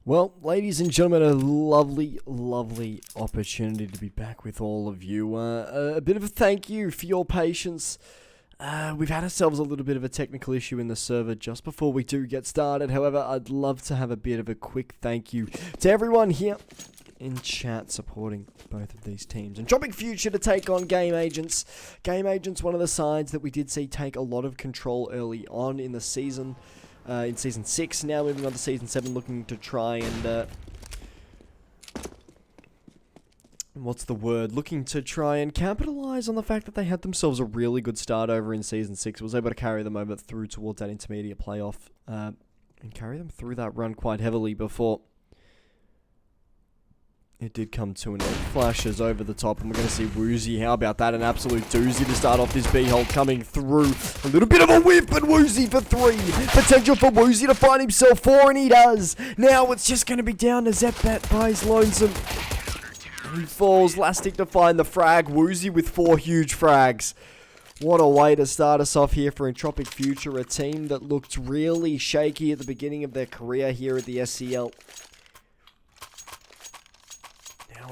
Well, ladies and gentlemen, a lovely opportunity to be back with all of you. A bit of a thank you for your patience. We've had ourselves a little bit of a technical issue in the server just before we do get started. However, I'd love to have a bit of a quick thank you to everyone here in chat supporting both of these teams. EntropiqFuture to take on GameAgents. GameAgents, one of the sides that we did see take a lot of control early on in the season. In Season 6, now moving on to Season 7, looking to try and, looking to try and capitalize on the fact that they had themselves a really good start over in Season 6. It was able to carry them over through towards that intermediate playoff, and carry them through that run quite heavily before it did come to an end. Flashes over the top, and we're going to see Woozy. How about that? An absolute doozy to start off this B-hole coming through. A little bit of a whip, but Woozy for 3. Potential for Woozy to find himself 4, and he does. Now it's just going to be down to Zepbat by his lonesome. He falls. Lastic to find the frag. Woozy with 4 huge frags. What a way to start us off here for EntropiqFuture, a team that looked really shaky at the beginning of their career here at the SCL.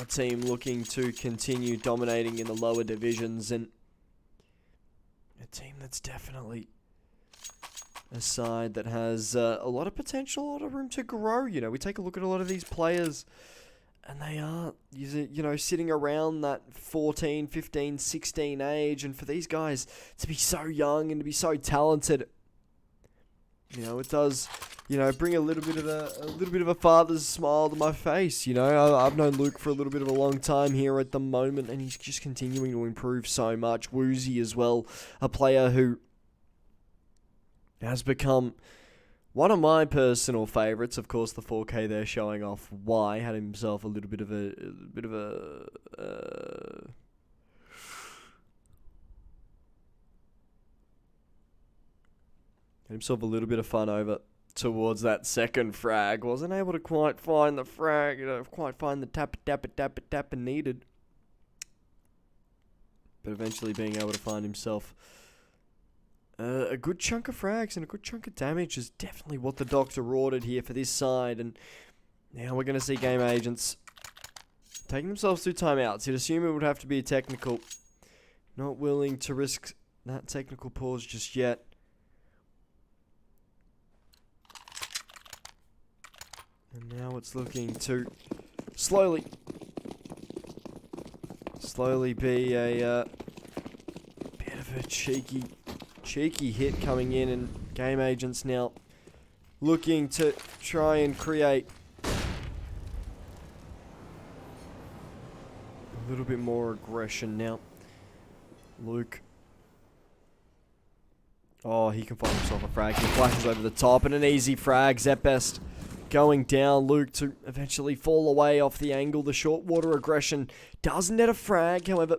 A team looking to continue dominating in the lower divisions, and a team that's definitely a side that has a lot of potential, a lot of room to grow. You know, we take a look at a lot of these players, and they are, you know, sitting around that 14, 15, 16 age, and for these guys to be so young and to be so talented, you know, it does, you know, bring a little bit of a father's smile to my face. You know, I've known Luke for a little bit of a long time here at the moment, and he's just continuing to improve so much. Woozy as well, a player who has become one of my personal favorites. Of course, the 4K there showing off why. Had himself a little bit of a fun over towards that second frag. Wasn't able to quite find the frag, you know, quite find the tap needed. But eventually being able to find himself a good chunk of frags and a good chunk of damage is definitely what the doctor ordered here for this side. And now we're going to see GameAgents taking themselves through timeouts. You'd assume it would have to be a technical. Not willing to risk that technical pause just yet. And now it's looking to slowly be a bit of a cheeky hit coming in, and GameAgents now looking to try and create a little bit more aggression now. Luke. Oh, he can find himself a frag. He flashes over the top, and an easy frag. Zepbest going down. Luke to eventually fall away off the angle. The short water aggression does net a frag. However,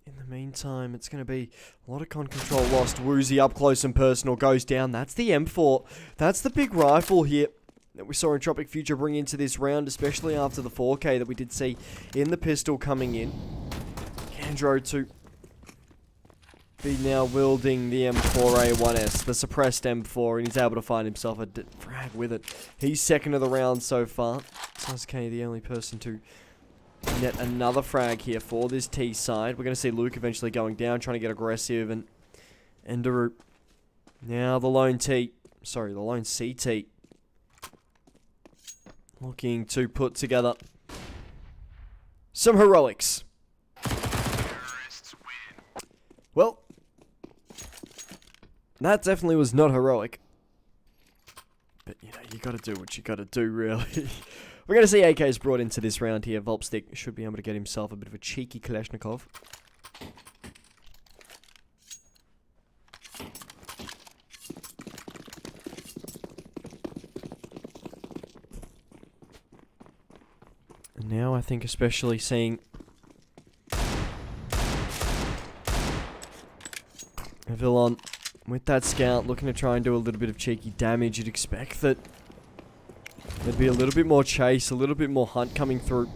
in the meantime, it's going to be a lot of con control lost. Woozy up close and personal goes down. That's the M4. That's the big rifle here that we saw EntropiqFuture bring into this round, especially after the 4K that we did see in the pistol coming in. Andro to be now wielding the M4A1S, the suppressed M4, and he's able to find himself a frag with it. He's second of the round so far. Sasuke the only person to net another frag here for this T side. We're going to see Luke eventually going down, trying to get aggressive, and Enderu. Now the lone CT. Looking to put together some heroics. Well, that definitely was not heroic. But, you know, you gotta do what you gotta do, really. We're gonna see AK's brought into this round here. Volpstick should be able to get himself a bit of a cheeky Kalashnikov. And now I think especially seeing Villon with that scout looking to try and do a little bit of cheeky damage, you'd expect that there'd be a little bit more chase, a little bit more hunt coming through.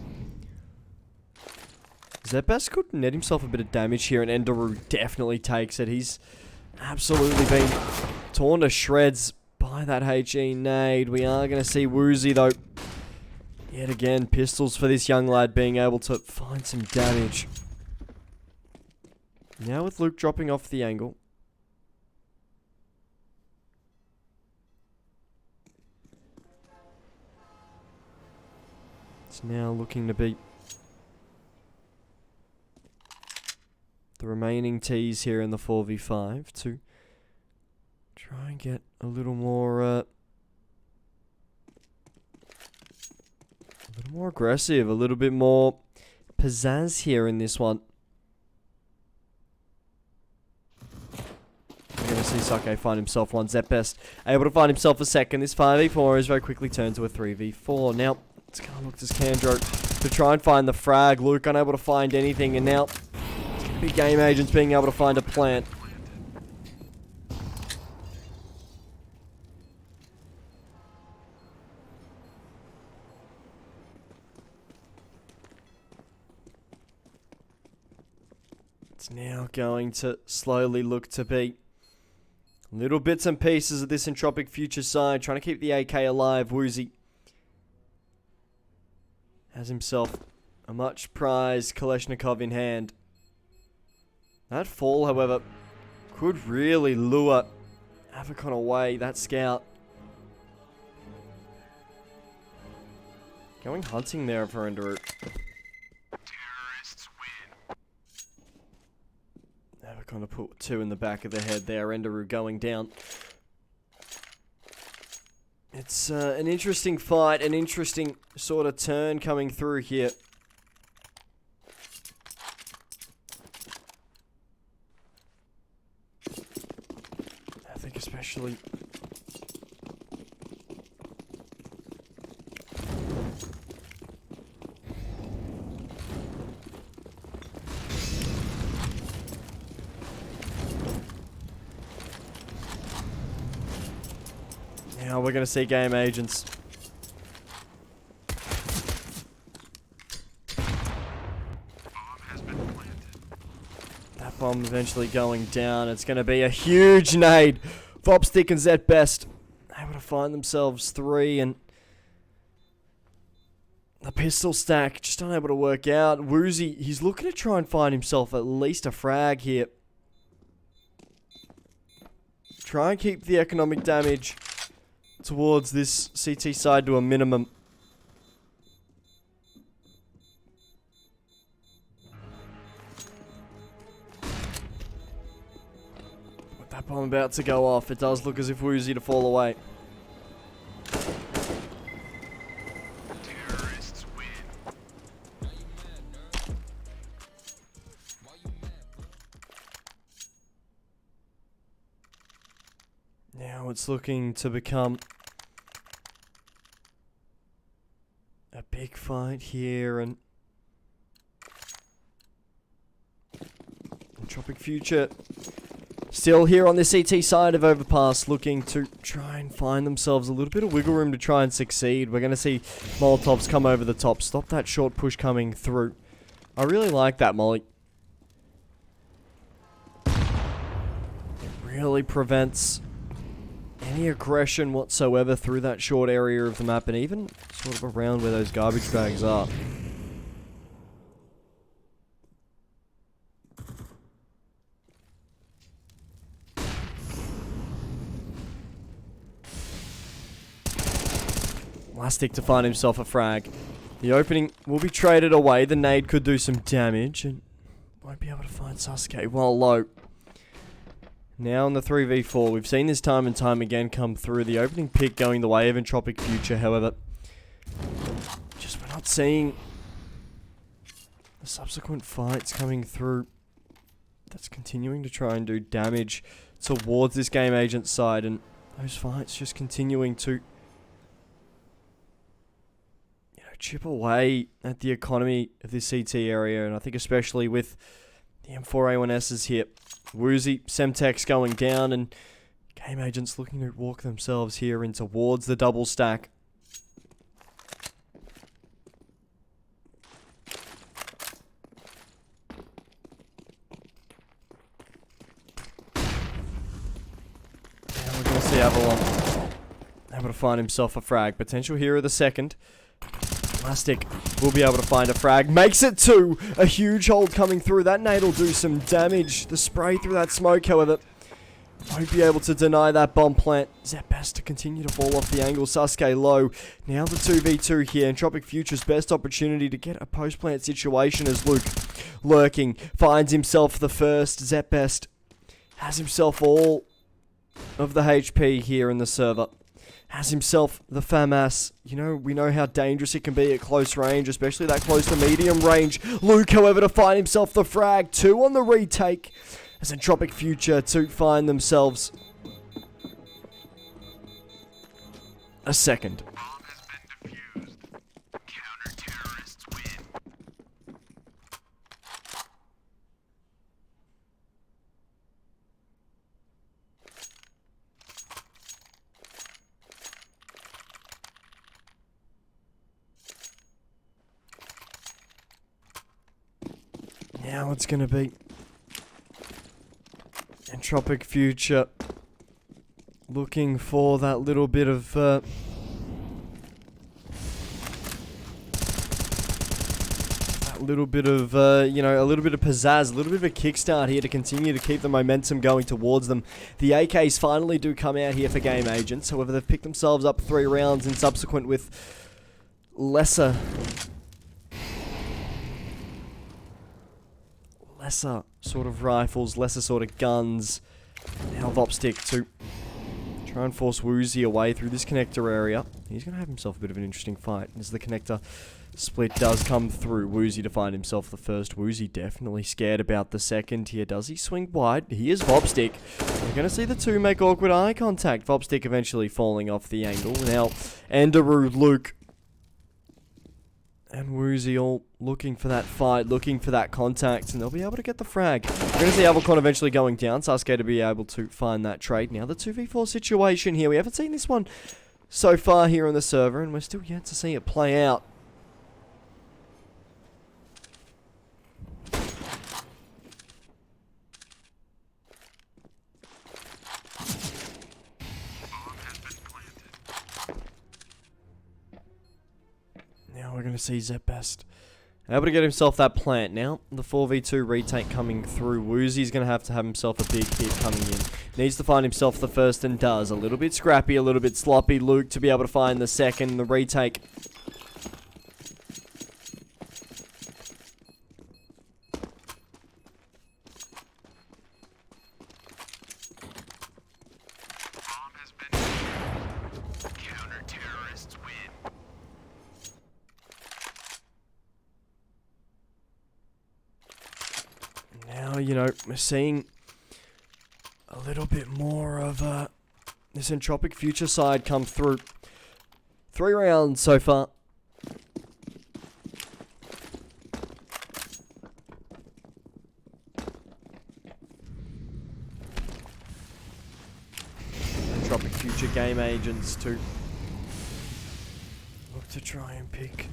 Zepbest could net himself a bit of damage here, and Enderu definitely takes it. He's absolutely been torn to shreds by by that HE nade. We are going to see Woozy, though. Yet again, pistols for this young lad being able to find some damage. Now with Luke dropping off the angle. It's now looking to be the remaining T's here in the 4v5 to try and get a little more aggressive, a little bit more pizzazz here in this one. We're going to see Sake find himself one. Zepest able to find himself a second. This 5v4 is very quickly turned to a 3v4. Now, it's going to look to Scandro to try and find the frag. Luke unable to find anything, and now it's going to be GameAgents being able to find a plant. It's now going to slowly look to be little bits and pieces of this EntropiqFuture side, trying to keep the AK alive. Woozy has himself a much prized Kalashnikov in hand. That fall, however, could really lure Avacon away, that scout. Going hunting there for Enderu. Avacon to put two in the back of the head there. Enderu going down. It's an interesting fight, an interesting sort of turn coming through here. I think especially... Now we're going to see GameAgents. That bomb eventually going down. It's going to be a huge nade. Vopstick and Zbest able to find themselves three, and the pistol stack just unable to work out. Woozy, he's looking to try and find himself at least a frag here. Try and keep the economic damage towards this CT side to a minimum. With that bomb about to go off, it does look as if Woozy to fall away. Terrorists win. Now it's looking to become a big fight here, and EntropiqFuture still here on the CT side of Overpass, looking to try and find themselves a little bit of wiggle room to try and succeed. We're going to see Molotovs come over the top, stop that short push coming through. I really like that, Molly. It really prevents any aggression whatsoever through that short area of the map, and even sort of around where those garbage bags are. Elastic to find himself a frag. The opening will be traded away. The nade could do some damage, and won't be able to find Sasuke while low. Now in the 3v4, we've seen this time and time again come through. The opening pick going the way of EntropiqFuture, however, just we're not seeing the subsequent fights coming through. That's continuing to try and do damage towards this GameAgent side, and those fights just continuing to, you know, chip away at the economy of this CT area, and I think especially with the M4A1Ss here. Woozy, Semtex going down, and GameAgents looking to walk themselves here in towards the double stack. Now we're going to see Avalon able to find himself a frag. Potential hero of the second. Elastic will be able to find a frag. Makes it 2. A huge hold coming through. That nade will do some damage. The spray through that smoke, however, won't be able to deny that bomb plant. Zepest to continue to fall off the angle. Sasuke low. Now the 2v2 here. EntropiqFuture's best opportunity to get a post-plant situation as Luke lurking. Finds himself the first. Zepest has himself all of the HP here in the server. Has himself the FAMAS. You know, we know how dangerous it can be at close range, especially that close to medium range. Luke, however, to find himself the frag. 2 on the retake. As EntropiqFuture to find themselves a second. Bomb has been defused. Counter-terrorists win. Now it's going to be EntropiqFuture looking for that little bit of you know, a little bit of pizzazz, a little bit of a kickstart here to continue to keep the momentum going towards them. The AKs finally do come out here for GameAgents. However, they've picked themselves up 3 rounds in subsequent with lesser sort of rifles, lesser sort of guns. Now Vopstick to try and force Woozy away through this connector area. He's going to have himself a bit of an interesting fight as the connector split does come through. Woozy to find himself the first. Woozy definitely scared about the second here. Does he swing wide? He is Vopstick. We're going to see the 2 make awkward eye contact. Vopstick eventually falling off the angle. Now Enderu, Luke, and Woozy all looking for that fight, looking for that contact, and they'll be able to get the frag. We're going to see Avalcon eventually going down. Sasuke to be able to find that trade. Now the 2v4 situation here. We haven't seen this one so far here on the server, and we're still yet to see it play out. Now we're going to see Zepest able to get himself that plant. Now the 4v2 retake coming through. Woozy's going to have himself a big hit coming in. Needs to find himself the first and does. A little bit scrappy, a little bit sloppy. Luke to be able to find the second. The retake. Bomb has been defused. Counter-terrorists win. Now, you know, we're seeing a little bit more of this EntropiqFuture side come through. 3 rounds so far. EntropiqFuture GameAgents to look to try and pick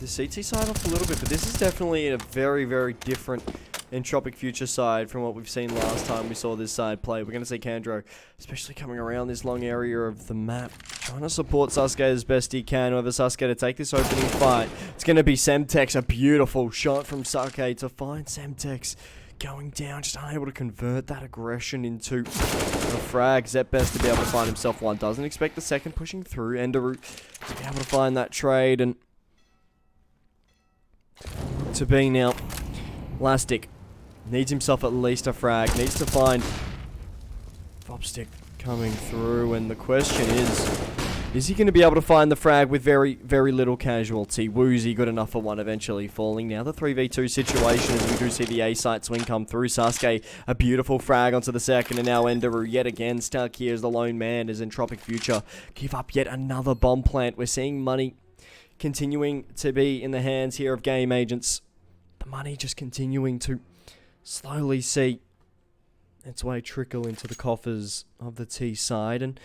the CT side off a little bit, but this is definitely a very, very different EntropiqFuture side from what we've seen last time we saw this side play. We're going to see Kandro, especially coming around this long area of the map, trying to support Sasuke as best he can. However, Sasuke to take this opening fight. It's going to be Semtex, a beautiful shot from Sasuke to find Semtex going down, just unable to convert that aggression into a frag. Zepest to be able to find himself one. Doesn't expect the second, pushing through. Enderu to be able to find that trade, and to be now Elastic needs himself at least a frag, needs to find Vopstick coming through, and the question is he going to be able to find the frag with very, very little casualty? Woozy good enough for one, eventually falling. Now the 3v2 situation as we do see the A-site swing come through. Sasuke, a beautiful frag onto the second, and now Enderu yet again stuck here as the lone man as EntropiqFuture give up yet another bomb plant. We're seeing money continuing to be in the hands here of GameAgents. The money just continuing to slowly see its way trickle into the coffers of the T side, and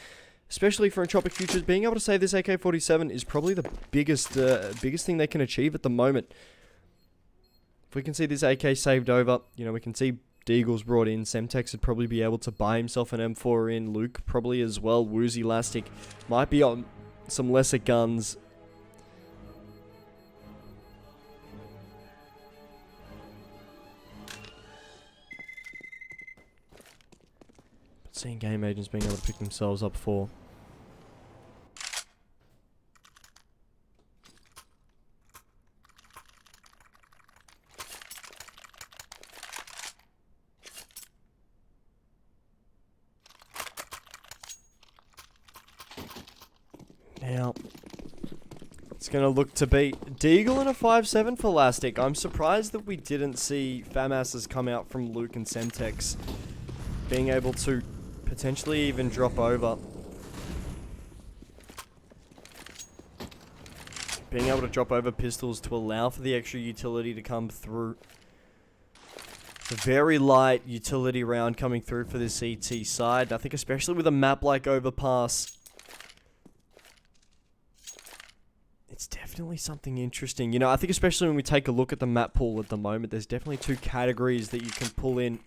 especially for EntropiqFuture, being able to save this AK-47 is probably the biggest thing they can achieve at the moment. If we can see this AK saved over, you know, we can see Deagle's brought in. Semtex would probably be able to buy himself an M4 in. Luke probably as well. Woozy Lastic might be on some lesser guns. But seeing game agents being able to pick themselves up for. Now, it's going to look to be Deagle and a 5-7 for Lastic. I'm surprised that we didn't see FAMASs come out from Luke and Semtex being able to potentially even drop over. Being able to drop over pistols to allow for the extra utility to come through. It's a very light utility round coming through for this ET side. I think especially with a map like Overpass, it's definitely something interesting. You know, I think especially when we take a look at the map pool at the moment, there's definitely two categories that you can pull in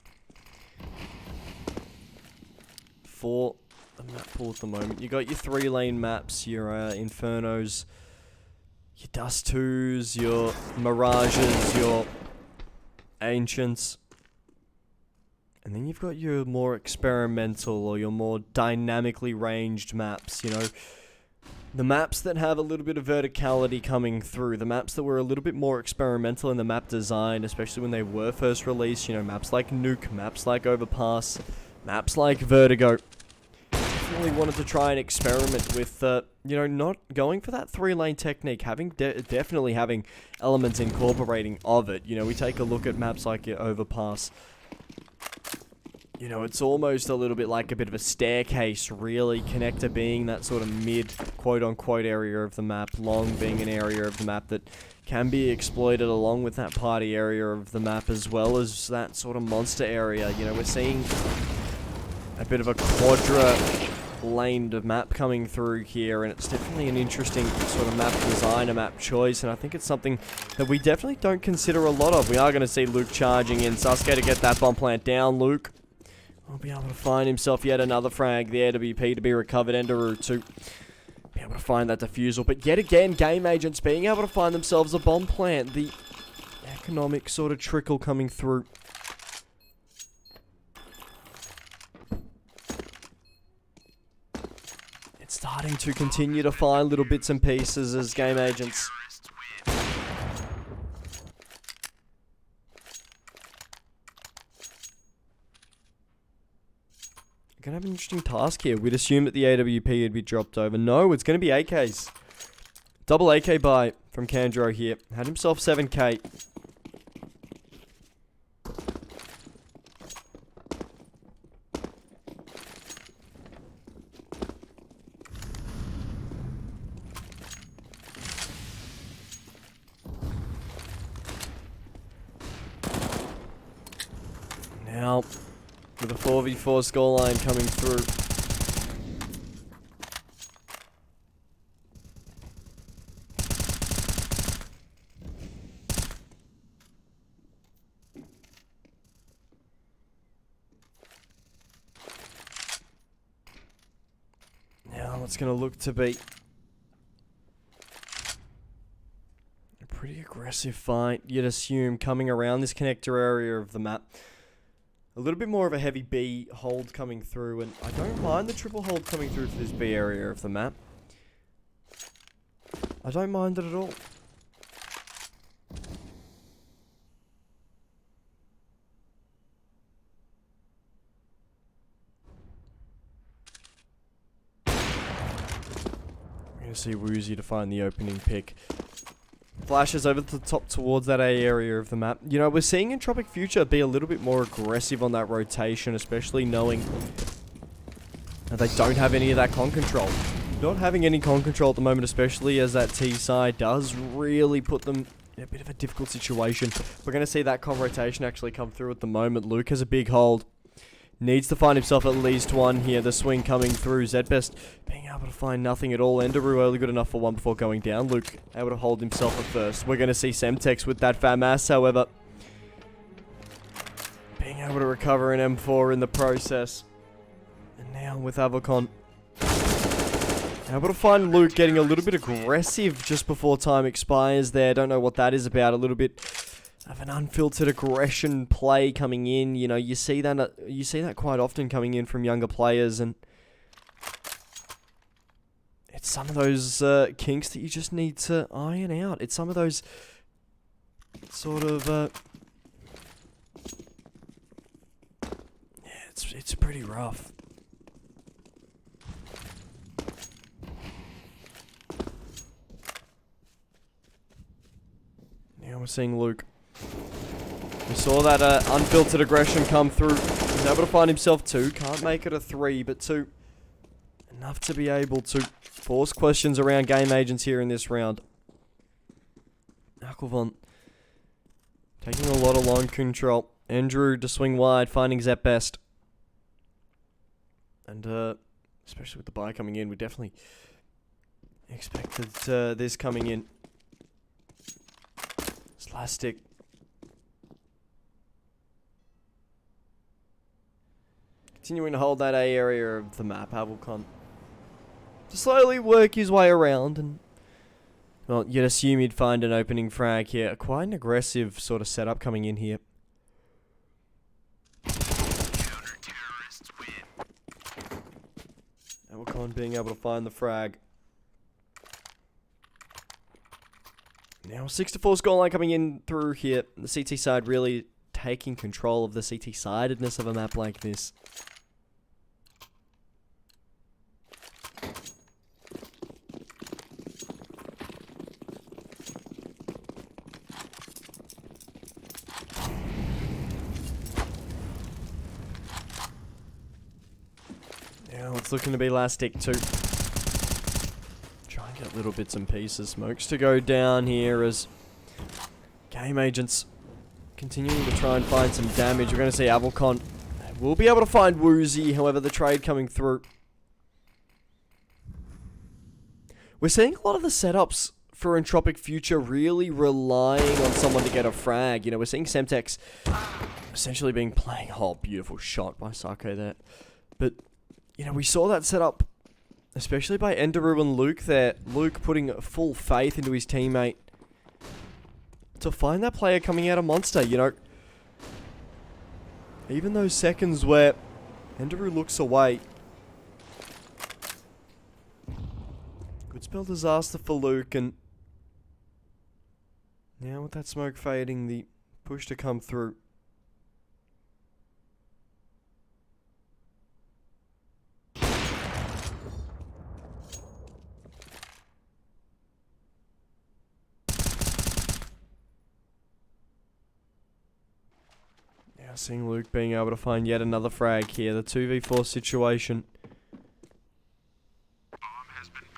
for the map pool at the moment. You got your 3-lane maps, your Infernos, your Dust 2s, your Mirages, your Ancients. And then you've got your more experimental or your more dynamically ranged maps, you know. The maps that have a little bit of verticality coming through, the maps that were a little bit more experimental in the map design, especially when they were first released, you know, maps like Nuke, maps like Overpass, maps like Vertigo. Definitely wanted to try and experiment with, you know, not going for that 3-lane technique, definitely having elements incorporating of it. You know, we take a look at maps like your Overpass. You know, it's almost a little bit like a bit of a staircase, really. Connector being that sort of mid, quote-unquote, area of the map. Long being an area of the map that can be exploited along with that party area of the map, as well as that sort of monster area. You know, we're seeing a bit of a quadra-laned map coming through here, and it's definitely an interesting sort of map design, a map choice, and I think it's something that we definitely don't consider a lot of. We are going to see Luke charging in. Sasuke to get that bomb plant down. Luke will be able to find himself yet another frag. The AWP to be recovered. Enderu to be able to find that defusal. But yet again, game agents being able to find themselves a bomb plant. The economic sort of trickle coming through. It's starting to continue to find little bits and pieces as game agents gonna have an interesting task here. We'd assume that the AWP would be dropped over. No, it's gonna be AKs. Double AK buy from Kandro here. Had himself 7k. Now, with a 4v4 scoreline coming through. Now, it's going to look to be a pretty aggressive fight, you'd assume, coming around this connector area of the map. A little bit more of a heavy B hold coming through, and I don't mind the triple hold coming through for this B area of the map. I don't mind it at all. We're going to see Woozy to find the opening pick. Flashes over the top towards that A area of the map. You know, we're seeing EntropiqFuture be a little bit more aggressive on that rotation, especially knowing that they don't have any of that con control. Not having any con control at the moment, especially as that T side does really put them in a bit of a difficult situation. We're going to see that con rotation actually come through at the moment. Luke has a big hold. Needs to find himself at least one here. The swing coming through. Zbest being able to find nothing at all. Enderu only good enough for one before going down. Luke able to hold himself at first. We're going to see Semtex with that FAMAS, however, being being able to recover an M4 in the process. And now with Avocon able to find Luke getting a little bit aggressive just before time expires there. Don't know what that is about. A little bit of an unfiltered aggression play coming in. You know, you see that quite often coming in from younger players, and it's some of those kinks that you just need to iron out. It's some of those sort of yeah, it's pretty rough. Now we're seeing Luke. We saw that unfiltered aggression come through. He's able to find himself 2. Can't make it a 3, but 2. Enough to be able to force questions around game agents here in this round. Aquavon taking a lot of long control. Andrew to swing wide, finding Zep best. And especially with the buy coming in, we definitely expected this coming in. Plastic. Continuing to hold that A area of the map, Avocon to slowly work his way around, and well, you'd assume he'd find an opening frag here. Quite an aggressive sort of setup coming in here. Counter-terrorists win. Avocon being able to find the frag. Now, 6-4 scoreline coming in through here. The CT side really taking control of the CT-sidedness of a map like this. Now, it's looking to be last stick too. Try and get little bits and pieces. Smokes to go down here as game agents continuing to try and find some damage. We're going to see Avocon will be able to find Woozy, however, the trade coming through. We're seeing a lot of the setups for EntropiqFuture really relying on someone to get a frag. You know, we're seeing Semtex essentially being playing... Oh, beautiful shot by Sako there. But, you know, we saw that setup especially by Enderu and Luke there. Luke putting full faith into his teammate to find that player coming out of Monster, you know. Even those seconds where Enderu looks away. Good spell disaster for Luke, and now with that smoke fading, the push to come through. Seeing Luke being able to find yet another frag here. The 2v4 situation. Bomb has been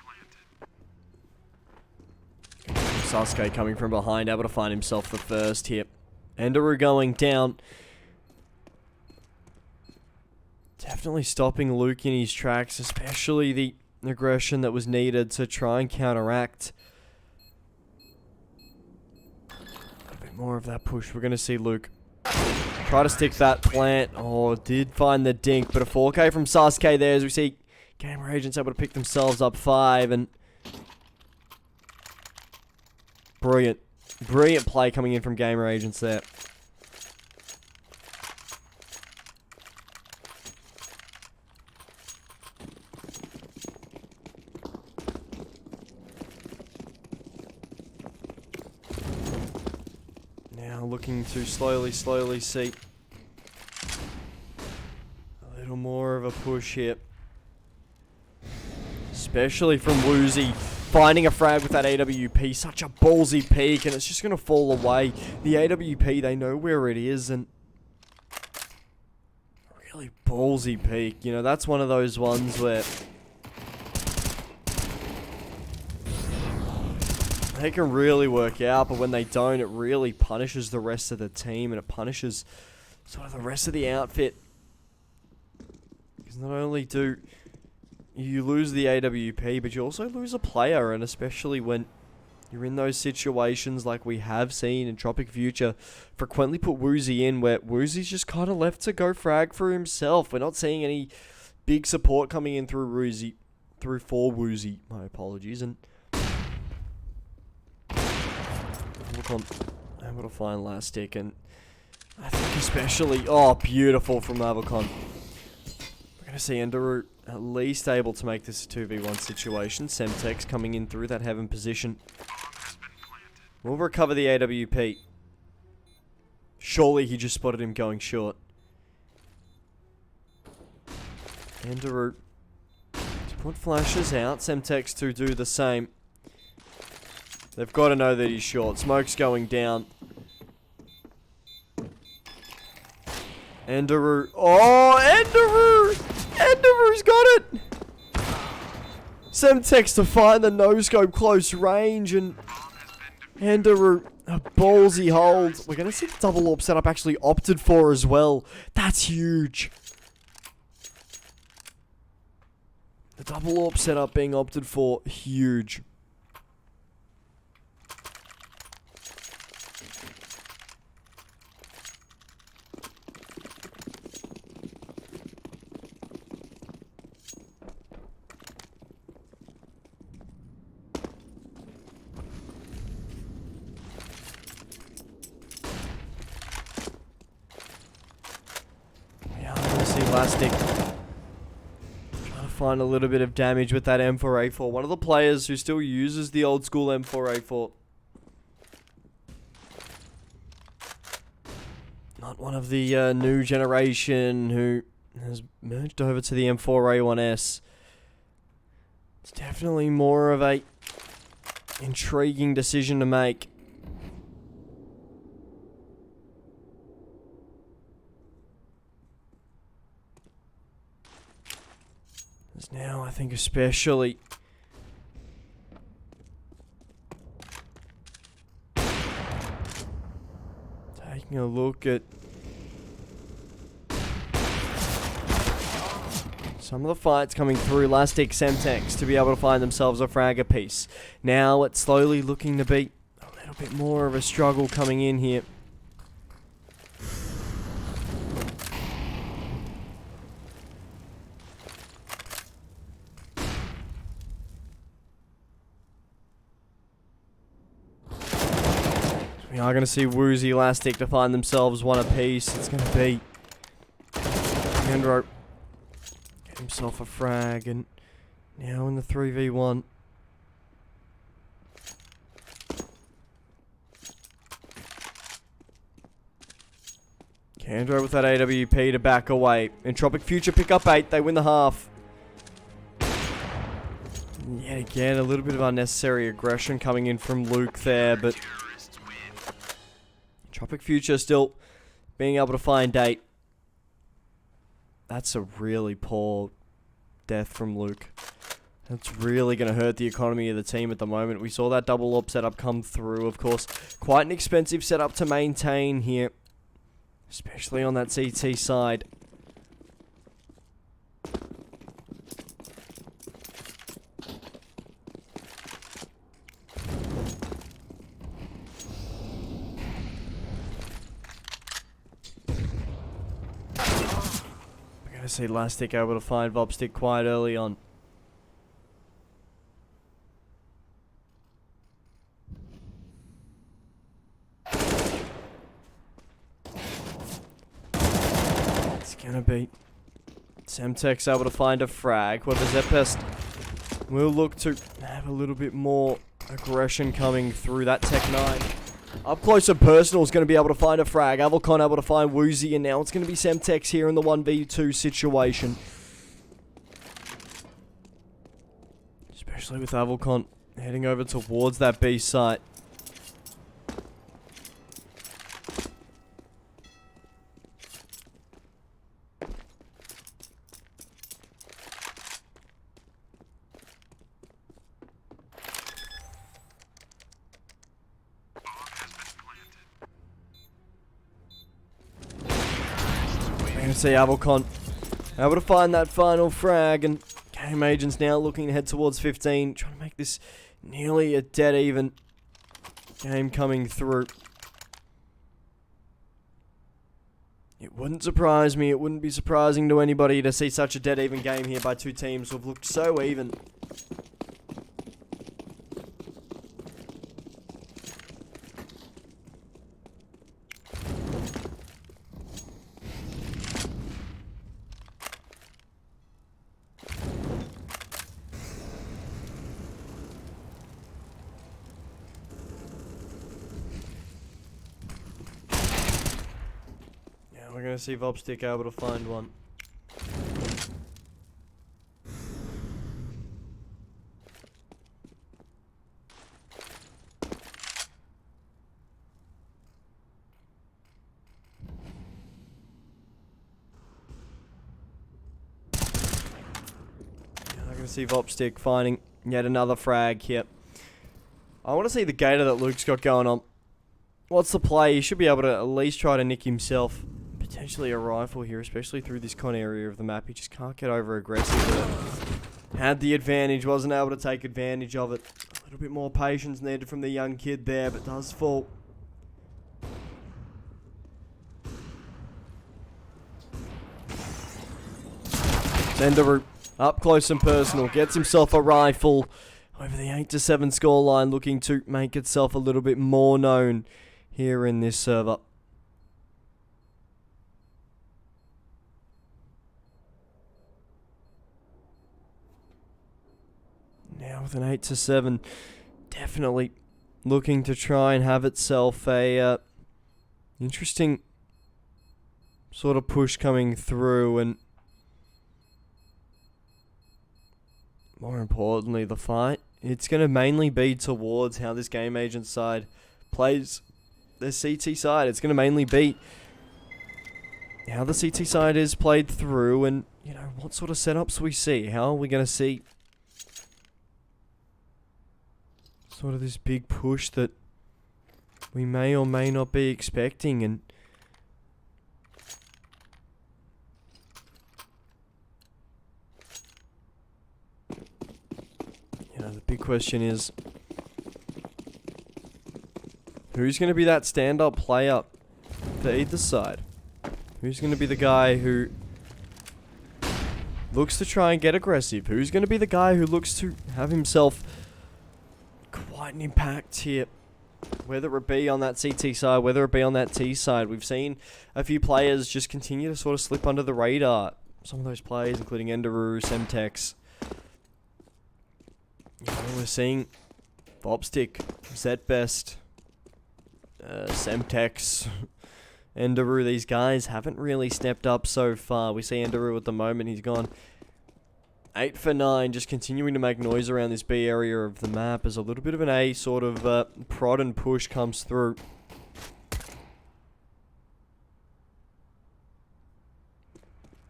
planted. Sasuke coming from behind, able to find himself the first here. Enderu going down. Definitely stopping Luke in his tracks, especially the aggression that was needed to try and counteract a bit more of that push. We're going to see Luke try to stick that plant. Oh, did find the dink, but a 4K from Sasuke there as we see GameAgents able to pick themselves up 5, and brilliant play coming in from GameAgents there. Now looking to slowly see a little more of a push here. Especially from Woozy. Finding a frag with that AWP. Such a ballsy peek, and it's just going to fall away. The AWP, they know where it is, and really ballsy peek. You know, that's one of those ones where they can really work out, but when they don't, it really punishes the rest of the team, and it punishes sort of the rest of the outfit. Because not only do you lose the AWP, but you also lose a player, and especially when you're in those situations like we have seen in EntropiqFuture frequently put Woozy in, where Woozy's just kind of left to go frag for himself. We're not seeing any big support coming in through Woozy, for Woozy. My apologies. And look on, able to find last stick, and I think especially, oh, beautiful from Avocon. We're going to see Enderoot at least able to make this a 2v1 situation. Semtex coming in through that heaven position. We'll recover the AWP. Surely he just spotted him going short. Enderoot to put flashes out. Semtex to do the same. They've got to know that he's short. Smoke's going down. Enderoot. Oh, Enderoot! Enderoot's got it! Semtex to find the no-scope close range, and Enderoot, a ballsy hold. We're going to see the double AWP setup actually opted for as well. That's huge. The double AWP setup being opted for, huge. Elastic. Trying to find a little bit of damage with that M4A4. One of the players who still uses the old school M4A4. Not one of the new generation who has merged over to the M4A1S. It's definitely more of a intriguing decision to make. Now, I think especially taking a look at some of the fights coming through. Elastic, Semtex to be able to find themselves a fragger piece. Now it's slowly looking to be a little bit more of a struggle coming in here. We are going to see Woozy, Elastic to find themselves one apiece. It's going to be Andro get himself a frag, and now in the 3v1. Andro with that AWP to back away. EntropiqFuture pick up 8. They win the half. Yet again, a little bit of unnecessary aggression coming in from Luke there, but EntropiqFuture still being able to find 8. That's a really poor death from Luke. That's really going to hurt the economy of the team at the moment. We saw that double AWP setup come through, of course. Quite an expensive setup to maintain here, especially on that CT side. See Elastic able to find Vobstick quite early on. It's gonna be Semtex able to find a frag. Whether Zepest will look to have a little bit more aggression coming through that Tech 9. Up close and personal is going to be able to find a frag. Avalcon able to find Woozy, and now it's going to be Semtex here in the 1v2 situation. Especially with Avalcon heading over towards that B site. We're going to see Avalcon able to find that final frag, and GameAgents now looking to head towards 15, trying to make this nearly a dead even Game coming through. It wouldn't surprise me, it wouldn't be surprising to anybody to see such a dead even game here by two teams who have looked so even. We're going to see Vopstick able to find one. I'm going to see Vopstick finding yet another frag here. I want to see the gator that Luke's got going on. What's the play? He should be able to at least try to nick himself. Potentially a rifle here, especially through this con area of the map. He just can't get over aggressive with it. Had the advantage, wasn't able to take advantage of it. A little bit more patience needed from the young kid there, but does fall. Enderu, up close and personal, gets himself a rifle over the 8-7 scoreline, looking to make itself a little bit more known here in this server. Now with an 8-7, definitely looking to try and have itself a interesting sort of push coming through, and more importantly, the fight. It's going to mainly be towards how this GameAgents side plays their CT side. It's going to mainly be how the CT side is played through, and you know what sort of setups we see. How are we going to see sort of this big push that we may or may not be expecting? And you know, the big question is, who's going to be that stand-up player for either side? Who's going to be the guy who looks to try and get aggressive? Who's going to be the guy who looks to have himself quite an impact here, whether it be on that CT side, whether it be on that T side? We've seen a few players just continue to sort of slip under the radar. Some of those players, including Enderu, Semtex. You know, we're seeing Vopstick, Zetbest, Semtex, Enderu. These guys haven't really stepped up so far. We see Enderu at the moment, he's gone 8 for 9, just continuing to make noise around this B area of the map as a little bit of an A sort of prod and push comes through.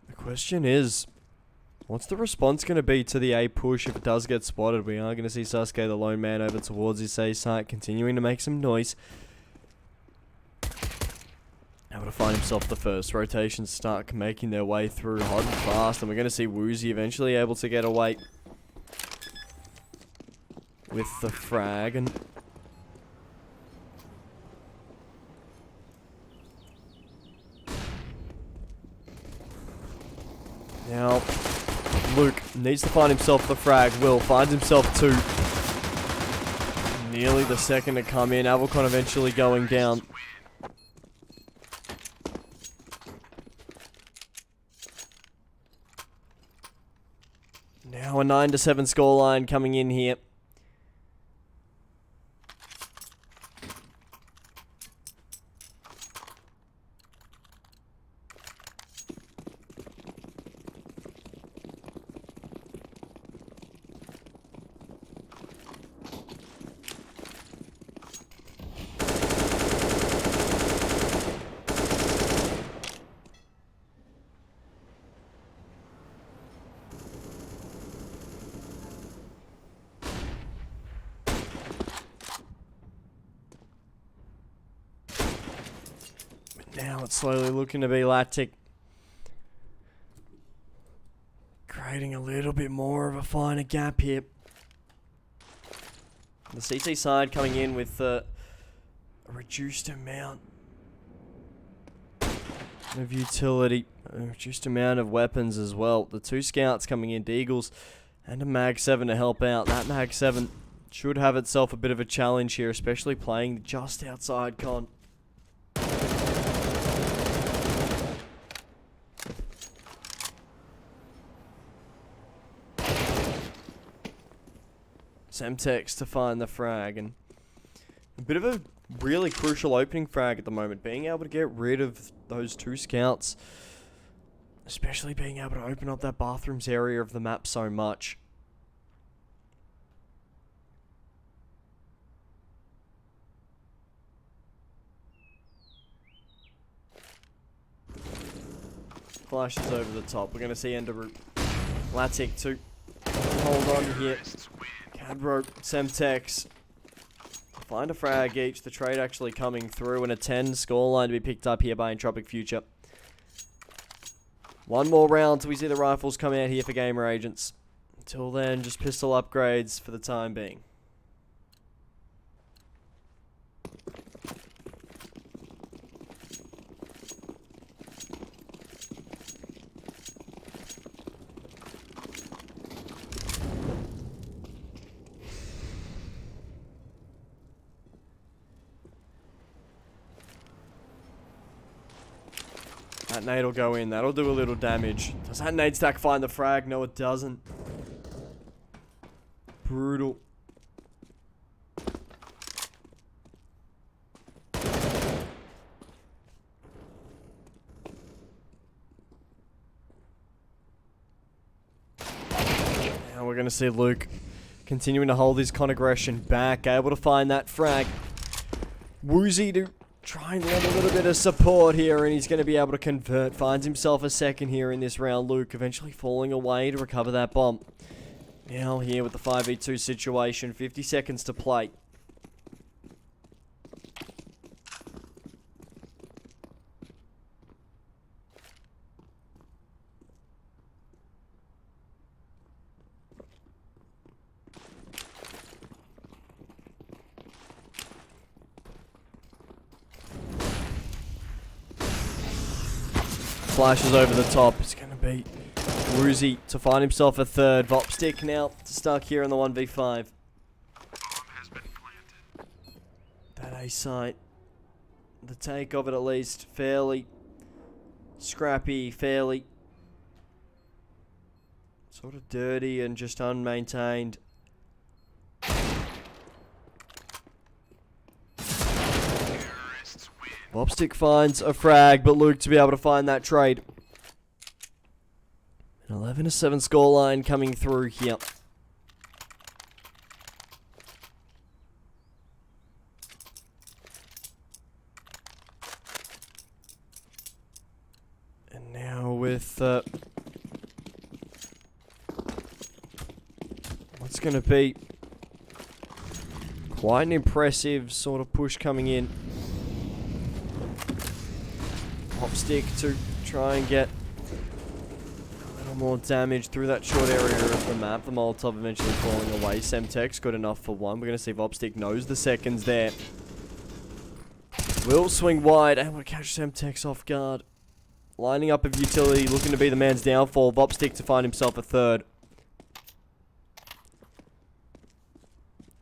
The question is, what's the response going to be to the A push if it does get spotted? We are going to see Sasuke, the lone man, over towards his A site, continuing to make some noise. Able to find himself the first. Rotations start making their way through hot and fast, and we're going to see Woozy eventually able to get away with the frag. And now Luke needs to find himself the frag. Will finds himself 2. Nearly the second to come in. Avalcon eventually going down. Now a 9-7 scoreline coming in here. Now it's slowly looking to be Latic, creating a little bit more of a finer gap here. The CT side coming in with reduced amount of utility, a reduced amount of weapons as well. The 2 scouts coming in, Deagles, and a Mag 7 to help out. That Mag 7 should have itself a bit of a challenge here, especially playing just outside con. Semtex to find the frag, and a bit of a really crucial opening frag at the moment, being able to get rid of those 2 scouts, especially being able to open up that bathrooms area of the map so much. Flashes over the top. We're going to see Enderoot. Latic to hold on here. Cadro, Semtex. Find a frag each. The trade actually coming through, and a 10 scoreline to be picked up here by EntropiqFuture. One more round till we see the rifles come out here for GamerAgents. Until then, just pistol upgrades for the time being. That nade will go in. That'll do a little damage. Does that nade stack find the frag? No, it doesn't. Brutal. Now we're going to see Luke continuing to hold his con aggression back. Able to find that frag. Woozy to try and land a little bit of support here, and he's going to be able to convert. Finds himself a second here in this round. Luke eventually falling away to recover that bomb. Now here with the 5v2 situation. 50 seconds to play. Flashes over the top. It's going to be Woozy to find himself a third. Vopstick now stuck here in the 1v5. Bomb has been planted. That A site. The take of it at least. Fairly scrappy. Fairly sort of dirty and just unmaintained. Vopstick finds a frag, but Luke to be able to find that trade. An 11-7 scoreline coming through here. And now with what's going to be quite an impressive sort of push coming in. Stick to try and get a little more damage through that short area of the map. The Molotov eventually falling away. Semtex good enough for one. We're going to see Vopstick knows the seconds there. Will swing wide. Able to catch Semtex off guard. Lining up of utility, looking to be the man's downfall. Vopstick to find himself a third.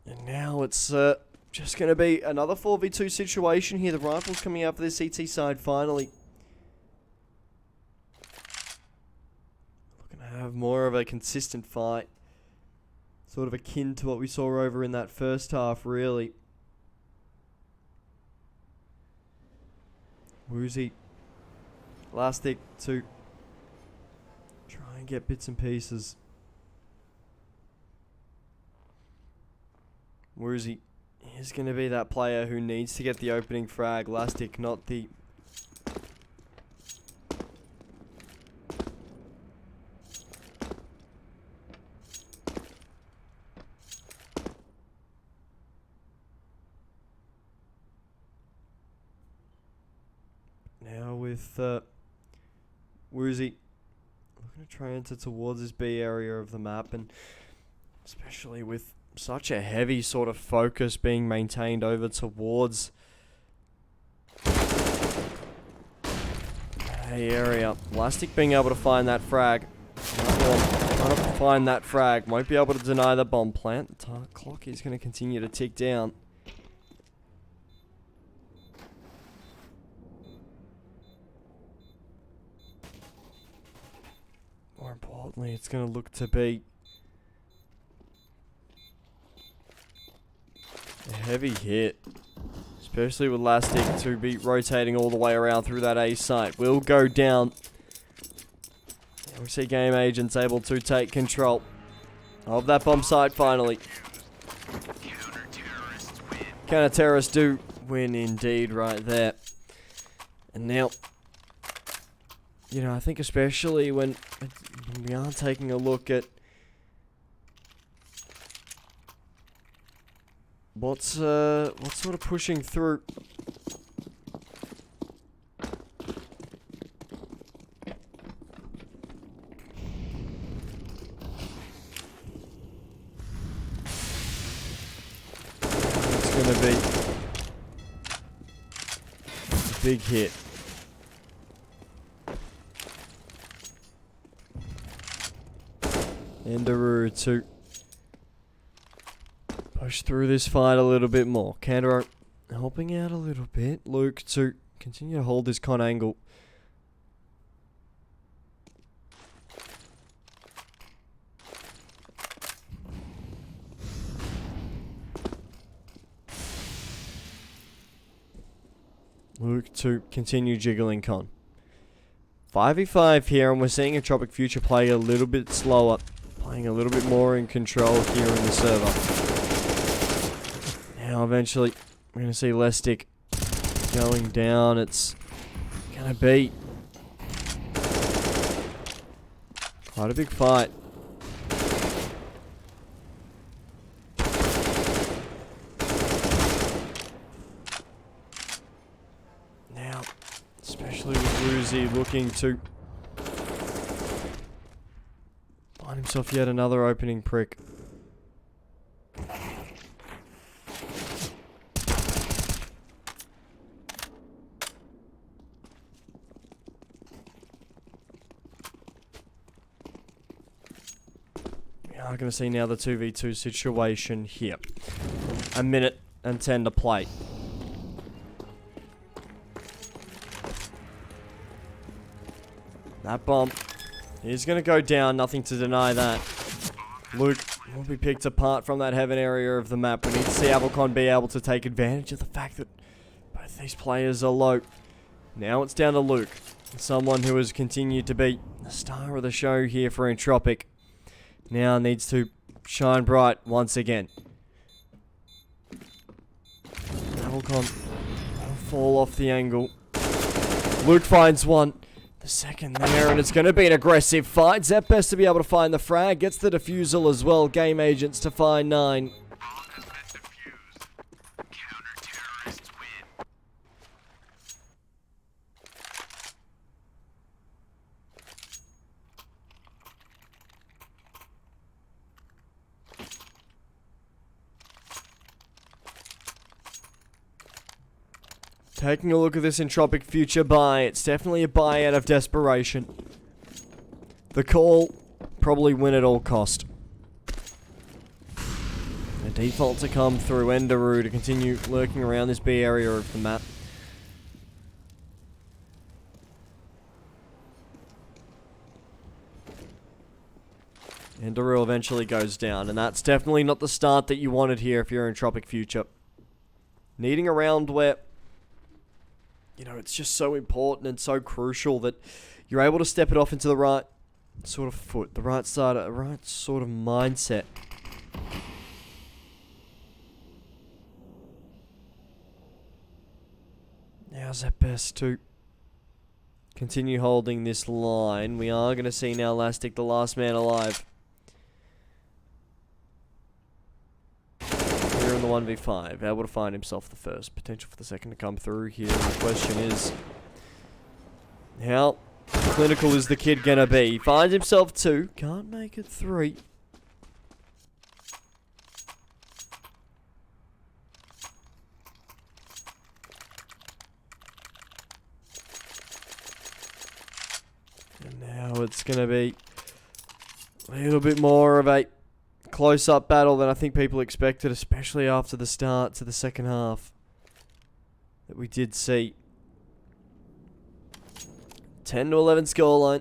And now it's just going to be another 4v2 situation here. The rifles coming out for the CT side finally. Have more of a consistent fight, sort of akin to what we saw over in that first half, really. Woozy, Elastic to try and get bits and pieces. Woozy is going to be that player who needs to get the opening frag. Elastic, not the with Woozy looking to try and enter towards this B area of the map, and especially with such a heavy sort of focus being maintained over towards A area. Elastic being able to find that frag. Trying to find that frag. Won't be able to deny the bomb plant. The clock is going to continue to tick down. More importantly, it's going to look to be a heavy hit. Especially with Elastic to be rotating all the way around through that A site. Will go down. We see GameAgents able to take control of that bomb site finally. Counter-terrorists do win indeed right there. And now, you know, I think especially when we are taking a look at what's sort of pushing through. It's gonna be a big hit. Enderu to push through this fight a little bit more. Kandaro helping out a little bit. Luke to continue to hold this con angle. Luke to continue jiggling con. 5v5 here, and we're seeing EntropiqFuture play a little bit slower. Playing a little bit more in control here in the server. Now eventually we're going to see Lestic going down. It's going to be quite a big fight. Now, especially with Luzi looking to find himself yet another opening prick. We are going to see now the 2v2 situation here. 1 minute and 10 to play. That bomb is going to go down, nothing to deny that. Luke will be picked apart from that heaven area of the map. We need to see Abelcon be able to take advantage of the fact that both these players are low. Now it's down to Luke, someone who has continued to be the star of the show here for Entropiq. Now needs to shine bright once again. Abelcon will fall off the angle. Luke finds one. The second there, and it's going to be an aggressive fight. Zepbest to be able to find the frag. Gets the defusal as well. GameAgents to find 9. Taking a look at this EntropiqFuture buy, it's definitely a buy out of desperation. The call, probably win at all cost. A default to come through, Enderu to continue lurking around this B area of the map. Enderu eventually goes down, and that's definitely not the start that you wanted here if you're EntropiqFuture. Needing a round where, you know, it's just so important and so crucial that you're able to step it off into the right sort of foot, the right side, right sort of mindset. Now's at best to continue holding this line. We are going to see now Elastic, the last man alive. Here in the 1v5, able to find himself the first. Potential for the second to come through here. The question is, how clinical is the kid gonna be? He finds himself 2, can't make it 3. it's going to be a little bit more of a close-up battle than I think people expected, especially after the start to the second half that we did see. 10-11 scoreline.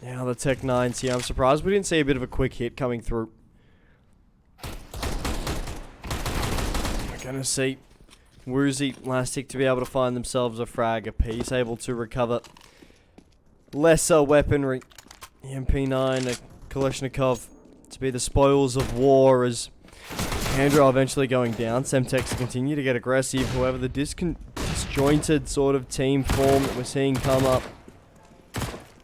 Now the Tech 9's here. I'm surprised we didn't see a bit of a quick hit coming through. We're going to see Woozy, Lastic to be able to find themselves a frag apiece, able to recover lesser weaponry. The MP9, a Kalashnikov to be the spoils of war as Andrew eventually going down. Semtex to continue to get aggressive. However, the disjointed sort of team form that we're seeing come up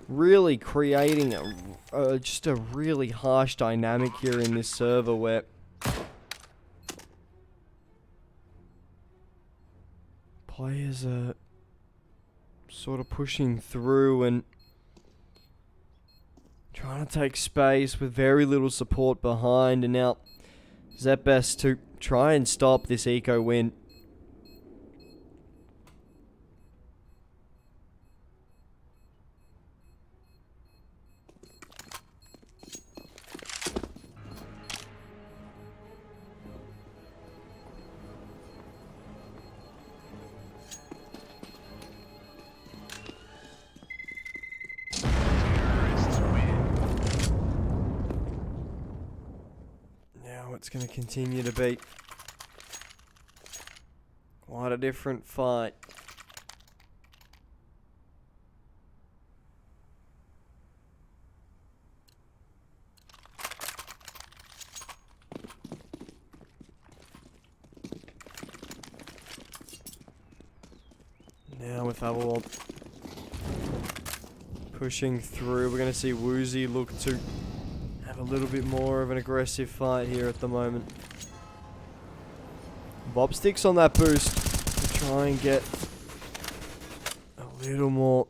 really creating just a really harsh dynamic here in this server where players are sort of pushing through and trying to take space with very little support behind, and now Zepbest to try and stop this eco win. It's going to continue to be quite a different fight. Now with Avalon pushing through, we're going to see Woozy look to have a little bit more of an aggressive fight here at the moment. Bobstick's on that boost to try and get a little more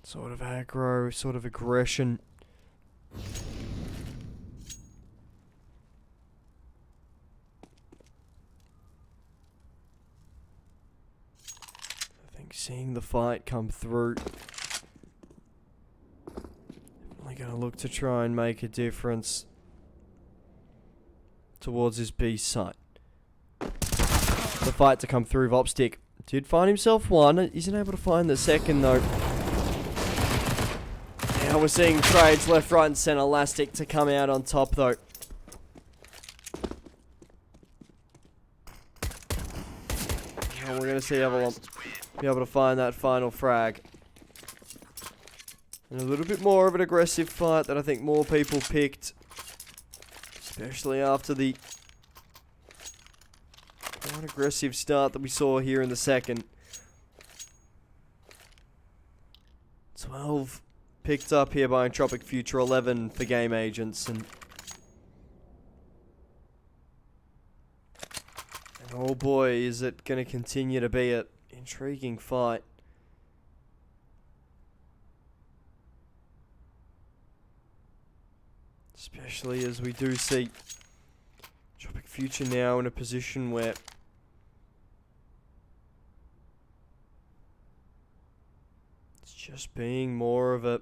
sort of aggro, sort of aggression. I think seeing the fight come through, going to look to try and make a difference towards his B site. The fight to come through. Vopstick did find himself one. Isn't able to find the second though. Now we're seeing trades left, right and centre. Elastic to come out on top though. And we're going to see Avalon be able to find that final frag. And a little bit more of an aggressive fight that I think more people picked. Especially after the quite aggressive start that we saw here in the second. 12 picked up here by EntropiqFuture, 11 for GameAgents. And oh boy, is it going to continue to be an intriguing fight. Especially as we do see EntropiqFuture now in a position where it's just being more of a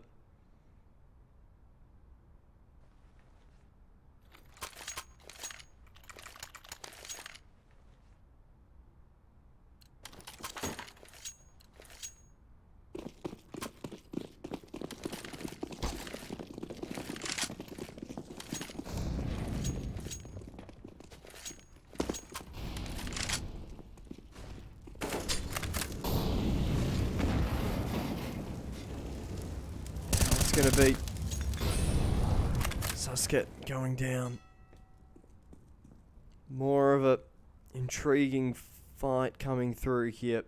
going to be Susket going down. More of a intriguing fight coming through here.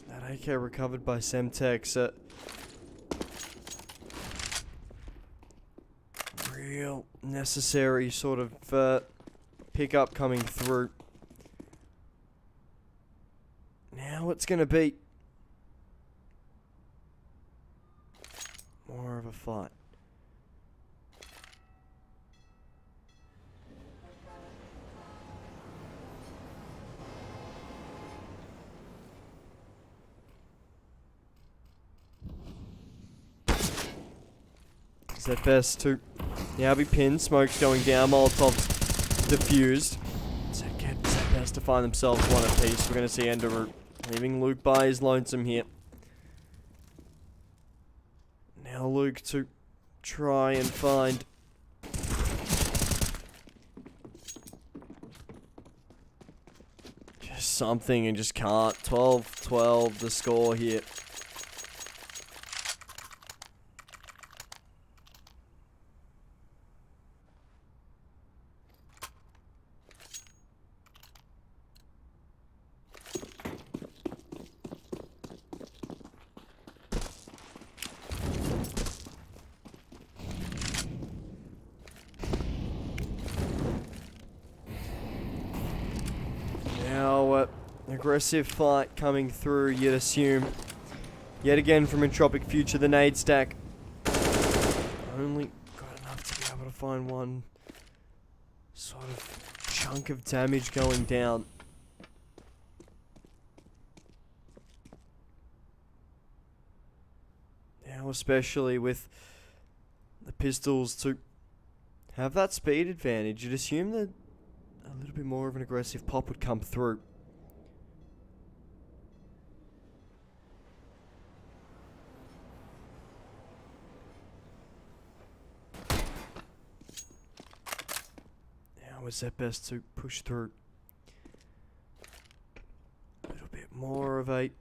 That AK recovered by Semtex. Real necessary sort of pickup coming through. Now it's going to be more of a fight. ZBest to now be pinned. Smoke's going down. Molotov's diffused. ZBest to find themselves one apiece. We're going to see Enderroot leaving Luke by his lonesome here. Now Luke to try and find just something and just can't. 12-12 the score here. Aggressive fight coming through, you'd assume. Yet again from EntropiqFuture, the nade stack. Only got enough to be able to find one sort of chunk of damage going down. Now especially with the pistols to have that speed advantage, you'd assume that a little bit more of an aggressive pop would come through. Was that best to push through? A little bit more of a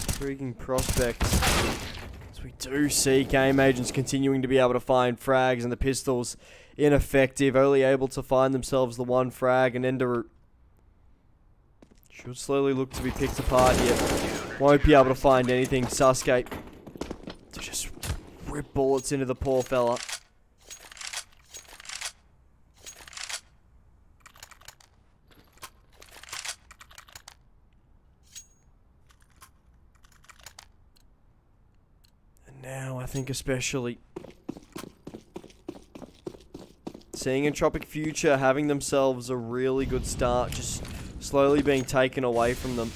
intriguing prospect. As we do see GameAgents continuing to be able to find frags and the pistols ineffective, only able to find themselves the one frag, and Enderroot should slowly look to be picked apart here. Won't be able to find anything. Sasuke to just rip bullets into the poor fella. Now, I think especially seeing EntropiqFuture having themselves a really good start, just slowly being taken away from them.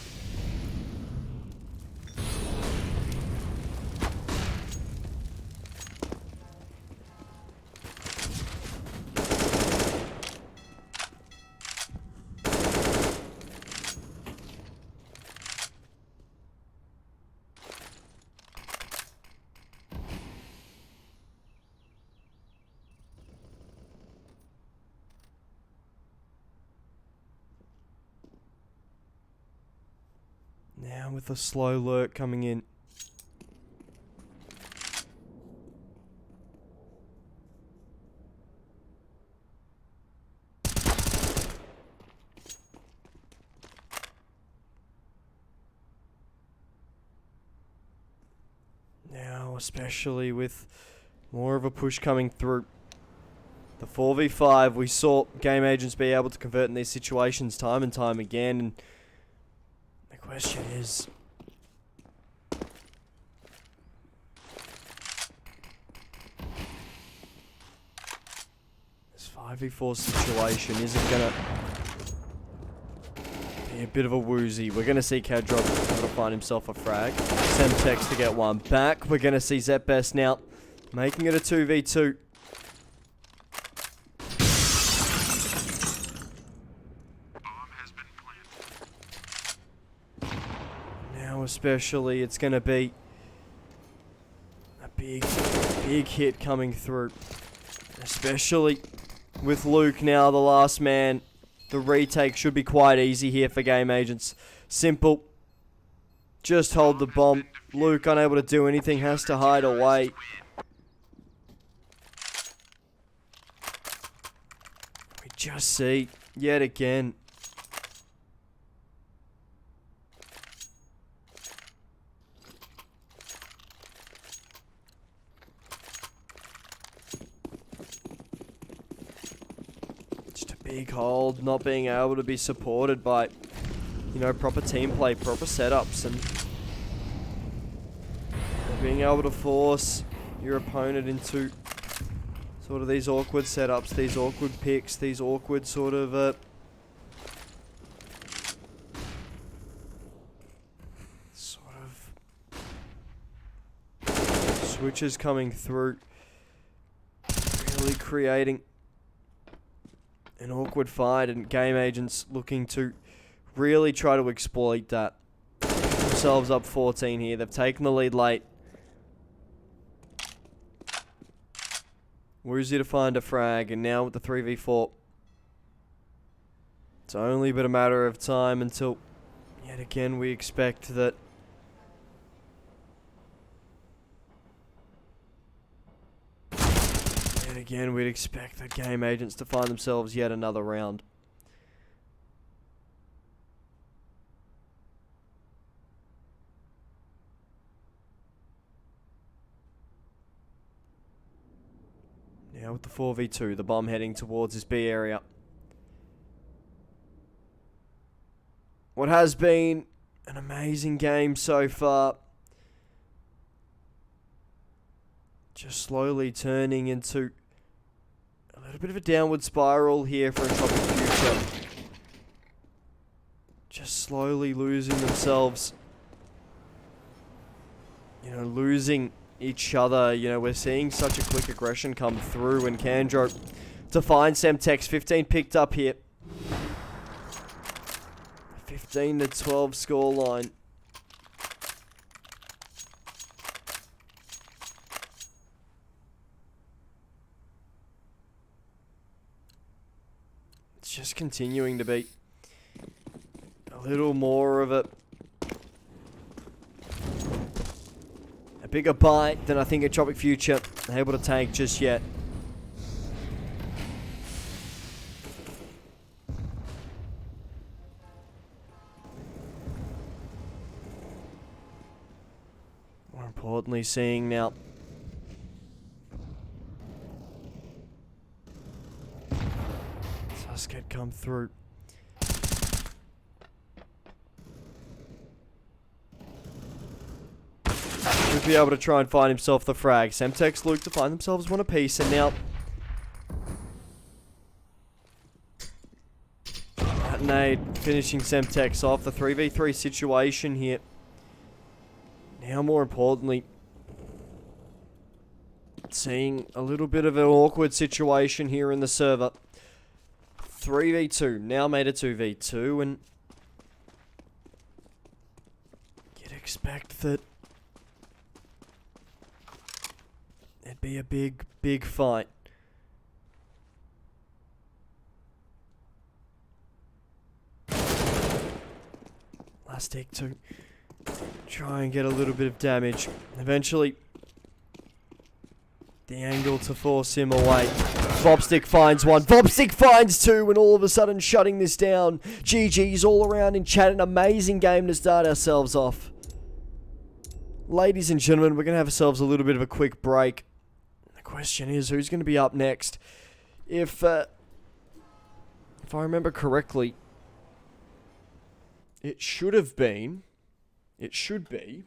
Now with a slow lurk coming in. Now especially with more of a push coming through. The 4v5, we saw GameAgents be able to convert in these situations time and time again, and the question is, this 5v4 situation isn't gonna be a bit of a woozy. We're gonna see Kadrop able to find himself a frag. Semtex to get one back. We're gonna see ZBest now making it a 2v2. Especially, it's going to be big hit coming through. Especially with Luke now, the last man. The retake should be quite easy here for GameAgents. Simple. Just hold the bomb. Luke, unable to do anything, has to hide away. We just see, yet again, just a big hold, not being able to be supported by, proper team play, proper setups, and being able to force your opponent into sort of these awkward setups, these awkward picks, these awkward sort of switches coming through, really creating an awkward fight, and GameAgents looking to really try to exploit that. Themselves up 14 here. They've taken the lead late. Woozy to find a frag, and now with the 3v4, it's only been a matter of time until, yet again, we expect that we'd expect the GameAgents to find themselves yet another round. Now with the 4v2, the bomb heading towards his B area. What has been an amazing game so far, just slowly turning into a little bit of a downward spiral here for EntropiqFuture. Just slowly losing themselves, losing each other. We're seeing such a quick aggression come through, and Kandro to find Semtex. 15 picked up here. 15 to 12 scoreline. It's just continuing to be a little more of a bigger bite than I think EntropiqFuture are able to take just yet. More importantly, seeing now Susket come through. Should be able to try and find himself the frag. Semtex, Luke to find themselves one apiece, and now that nade finishing Semtex off. The 3v3 situation here. Now more importantly, seeing a little bit of an awkward situation here in the server. 3v2, now made a 2v2, and you'd expect that it'd be a big fight. Last tick to try and get a little bit of damage. Eventually, the angle to force him away. Vobstick finds one. Vobstick finds two, and all of a sudden shutting this down. GG's all around in chat. An amazing game to start ourselves off. Ladies and gentlemen, we're going to have ourselves a little bit of a quick break. The question is, who's going to be up next? If I remember correctly, it should be.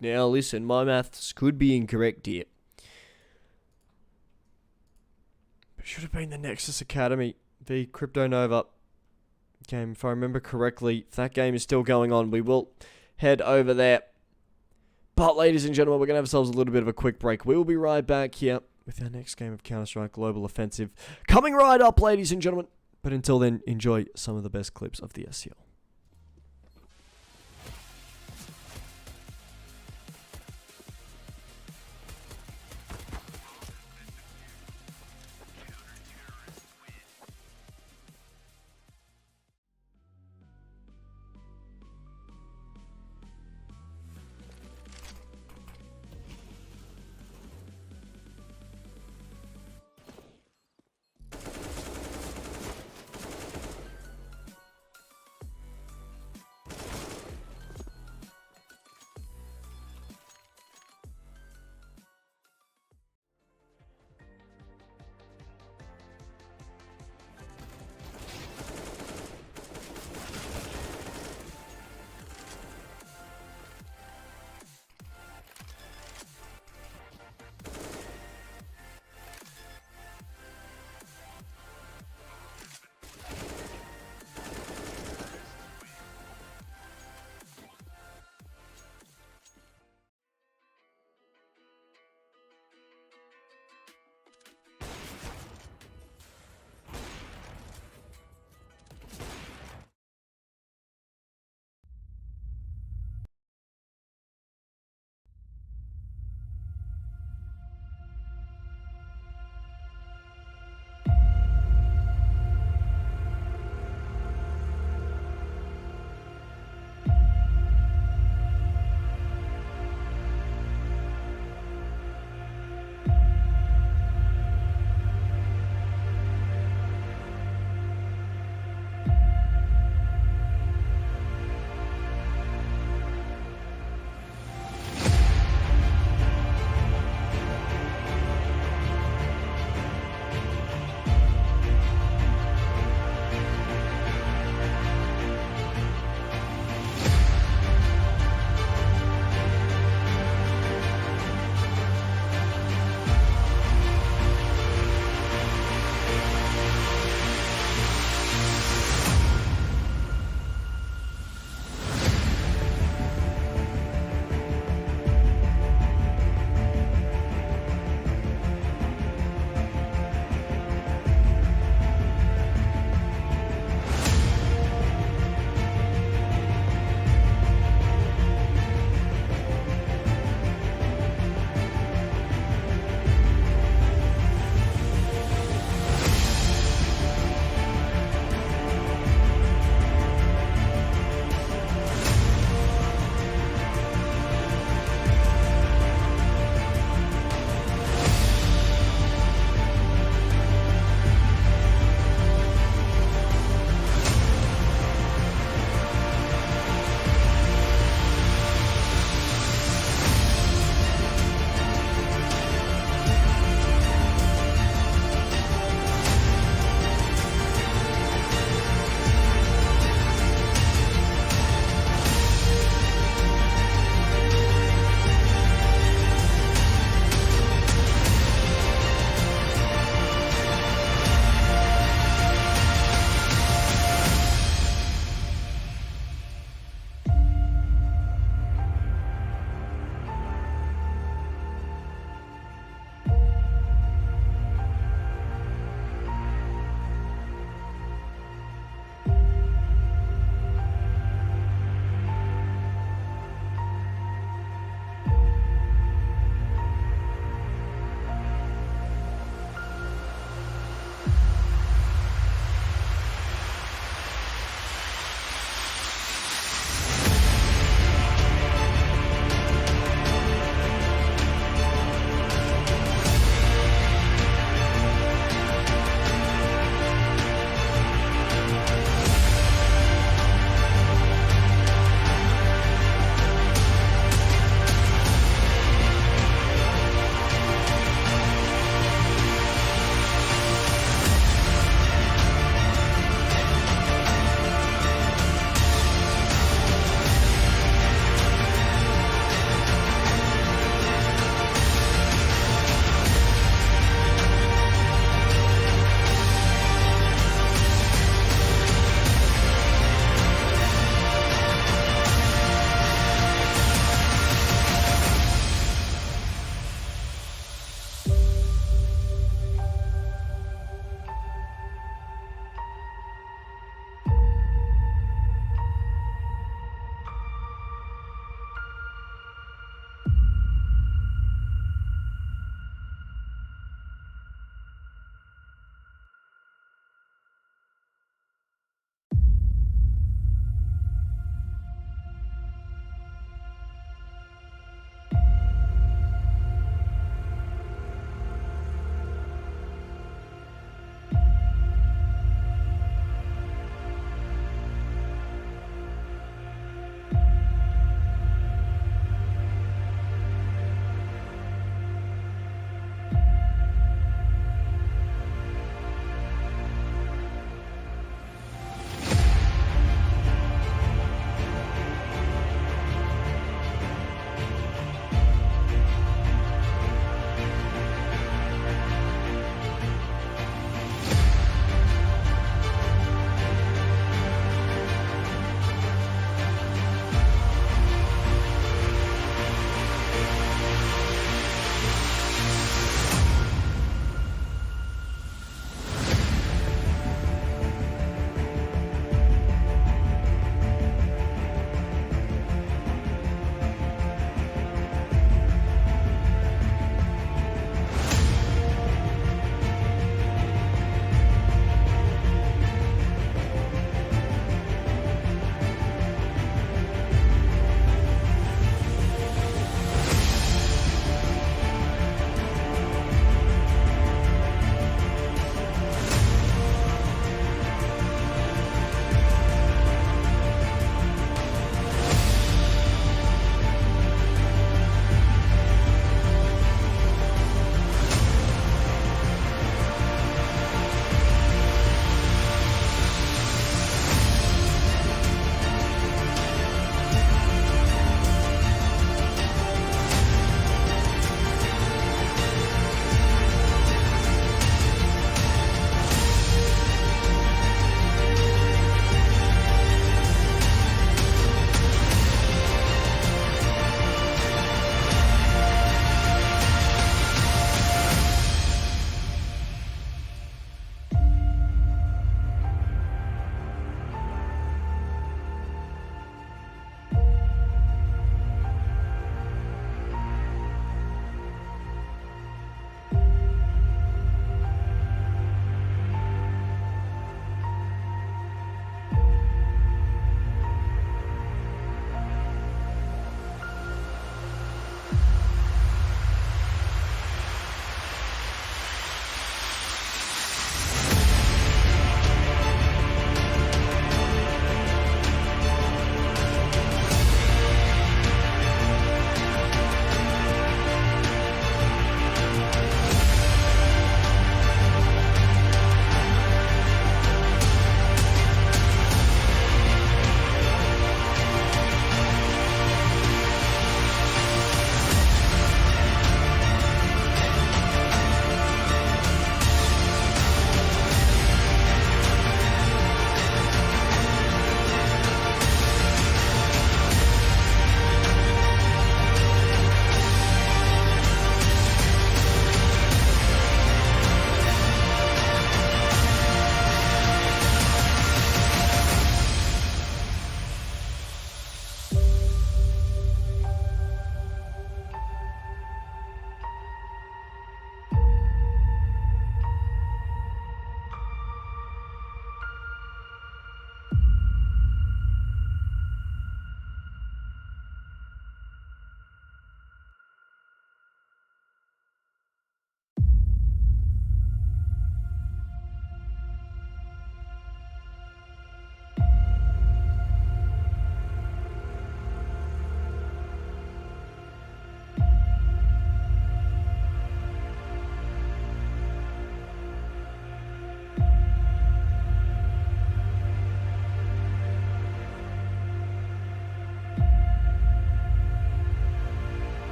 Now listen, my maths could be incorrect here. It should have been the Nexus Academy v Crypto Nova game, if I remember correctly. If that game is still going on, we will head over there. But ladies and gentlemen, we're going to have ourselves a little bit of a quick break. We will be right back here with our next game of Counter-Strike Global Offensive. Coming right up, ladies and gentlemen. But until then, enjoy some of the best clips of the SCL.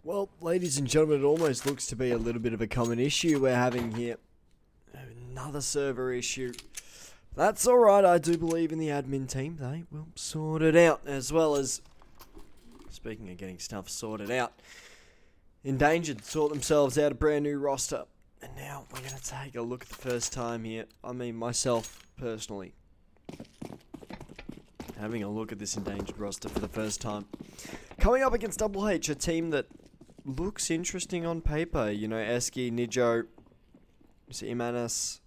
Well, ladies and gentlemen, it almost looks to be a little bit of a common issue we're having here. Another server issue. That's alright, I do believe in the admin team. They will sort it out, as well as, speaking of getting stuff sorted out, Endangered sort themselves out a brand new roster. And now we're going to take a look at the first time here. I mean, myself, personally, having a look at this Endangered roster for the first time. Coming up against Double H, a team that looks interesting on paper. You know, Eski, Nijo, Imanas.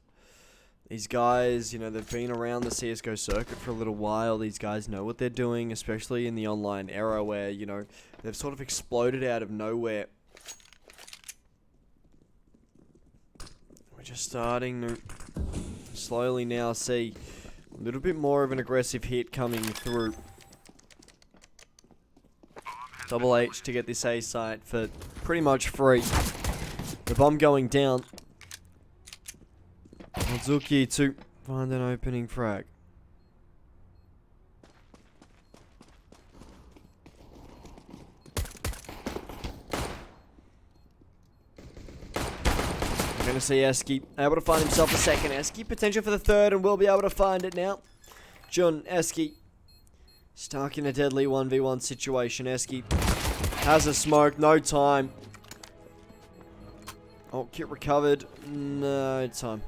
These guys, you know, they've been around the CSGO circuit for a little while. These guys know what they're doing, especially in the online era where, you know, they've sort of exploded out of nowhere. We're just starting to slowly now see a little bit more of an aggressive hit coming through. Double H to get this A site for pretty much free. The bomb going down. Ozuki to find an opening frag. We're going to see Eski able to find himself a second. Eski potential for the third, and we'll be able to find it now. Jun, Eski stuck in a deadly 1v1 situation. Eski has a smoke, no time. Oh, kit recovered. No time.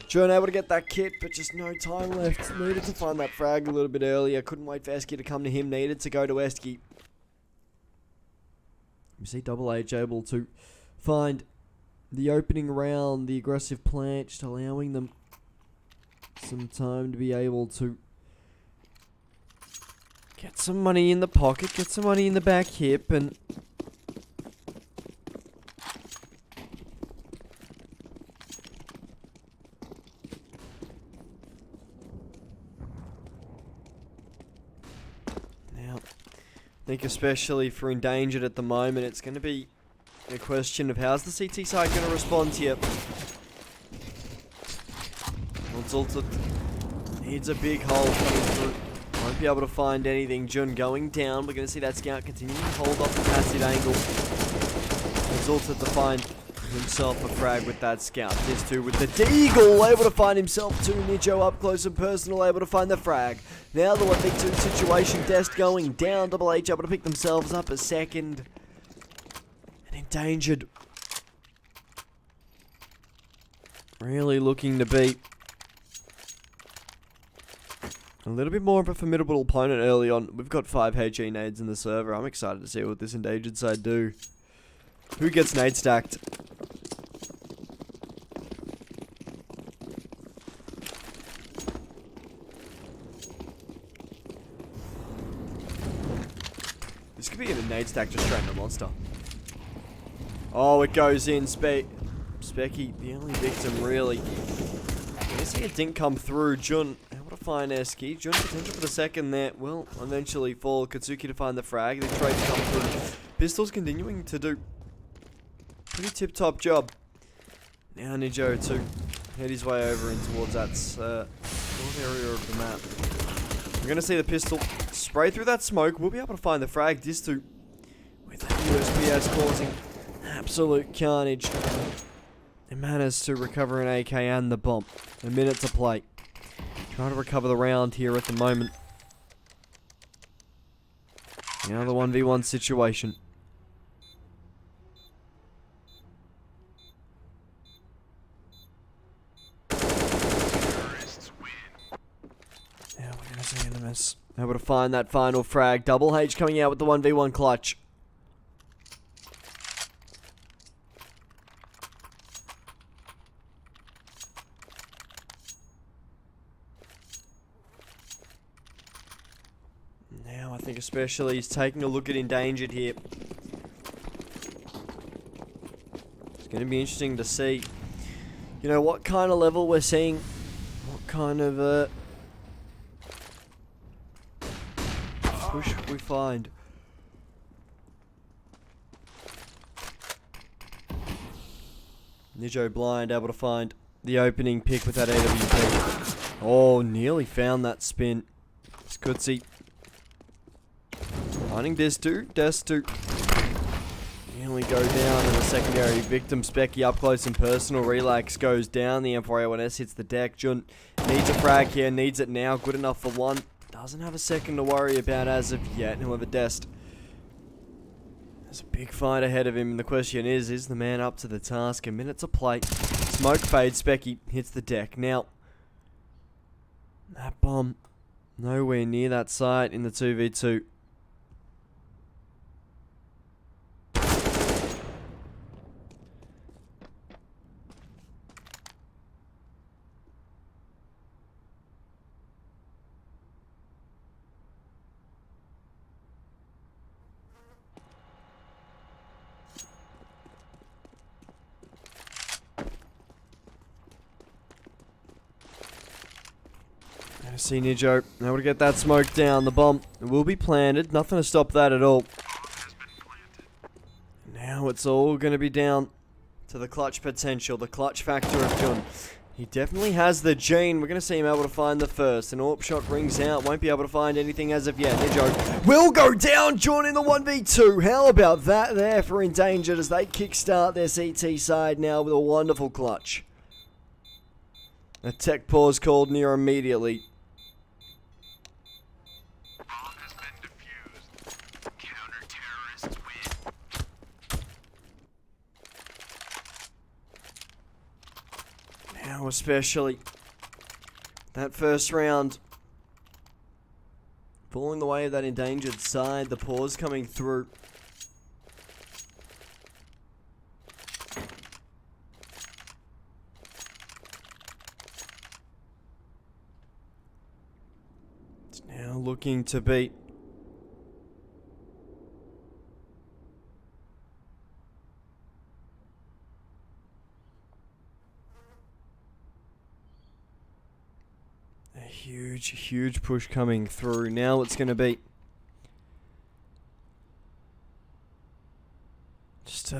Jun able to get that kit, but just no time left. Needed to find that frag a little bit earlier. Couldn't wait for Eski to come to him. Needed to go to Eski. You see Double H able to find the opening round, the aggressive plant, just allowing them some time to be able to get some money in the pocket, get some money in the back hip, and now, I think especially for Endangered at the moment, it's going to be a question of how's the CT side going to respond here. Ulted needs a big hole coming through. Won't be able to find anything. Jun going down. We're going to see that scout continuing to hold off the passive angle. Ulted to find himself a frag with that scout. This two with the deagle, able to find himself two. Nijo up close and personal, able to find the frag. Now the 1v2 situation. Dest going down. Double H able to pick themselves up a second. Endangered. Really looking to be a little bit more of a formidable opponent early on. We've got 5 HE nades in the server. I'm excited to see what this Endangered side do. Who gets nade stacked? This could be a nade stack just straight in a monster. Oh, it goes in. Specky, the only victim, really. I guess it didn't come through. Jun able to find Eski. Jun potential for the second there. Will eventually fall. Katsuki to find the frag. The trade come through. Pistols continuing to do pretty tip-top job. Now Nijo to head his way over in towards that north area of the map. We're going to see the pistol spray through that smoke. We'll be able to find the frag. Distu with that USPS causing absolute carnage. It manages to recover an AK and the bomb. A minute to play. Trying to recover the round here at the moment. Now the 1v1 situation. Now we're going to see Animus able to find that final frag. Double H coming out with the 1v1 clutch. Now I think especially he's taking a look at Endangered here. It's going to be interesting to see, you know, what kind of level we're seeing. What kind of push we find. Nijo blind, able to find the opening pick with that AWP. Oh, nearly found that spin. Skutsi Finding Destu. Nearly go down in the secondary victim. Specky up close and personal. Relax goes down. The M4A1S hits the deck. Jun needs a frag here. Needs it now. Good enough for one. Doesn't have a second to worry about as of yet. However, Dest, there's a big fight ahead of him. And the question is the man up to the task? A minute to play. Smoke fades. Specky hits the deck. Now, that bomb nowhere near that site in the 2v2. See Nijo, able to get that smoke down. The bomb will be planted. Nothing to stop that at all. Now it's all going to be down to the clutch potential, the clutch factor of Jun. He definitely has the gene. We're going to see him able to find the first. An AWP shot rings out. Won't be able to find anything as of yet. Nijo will go down. Jun in the 1v2. How about that there for Endangered as they kickstart their CT side now with a wonderful clutch. A tech pause called near immediately. Now especially that first round falling the way of that Endangered side, the pause coming through. It's now looking to beat huge push coming through. Now it's going to be just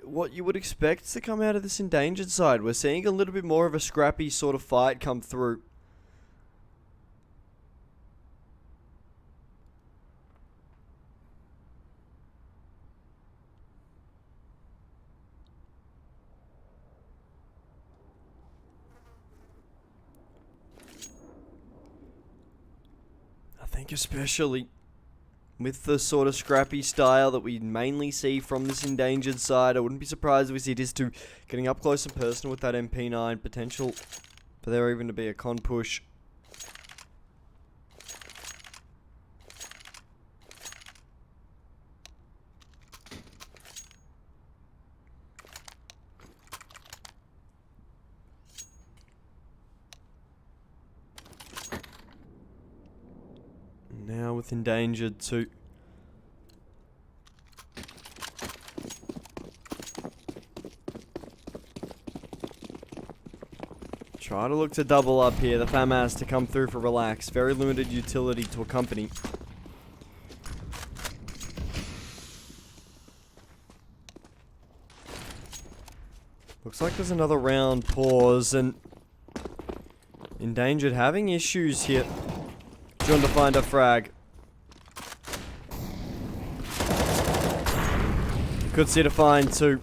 what you would expect to come out of this Endangered side. We're seeing a little bit more of a scrappy sort of fight come through. I think especially with the sort of scrappy style that we mainly see from this Endangered side, I wouldn't be surprised if we see Distu getting up close and personal with that MP9. Potential for there even to be a con push. Now with Endangered too. Try to look to double up here. The FAMAS to come through for Relax. Very limited utility to accompany. Looks like there's another round pause and Endangered having issues here. Trying to find a frag. Could see to find two.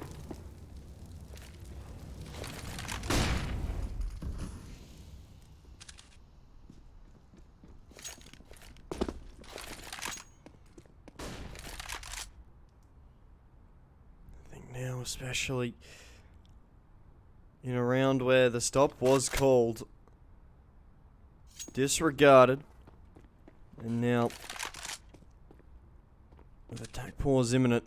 I think now especially in a round where the stop was called, disregarded. And now, with attack pause imminent,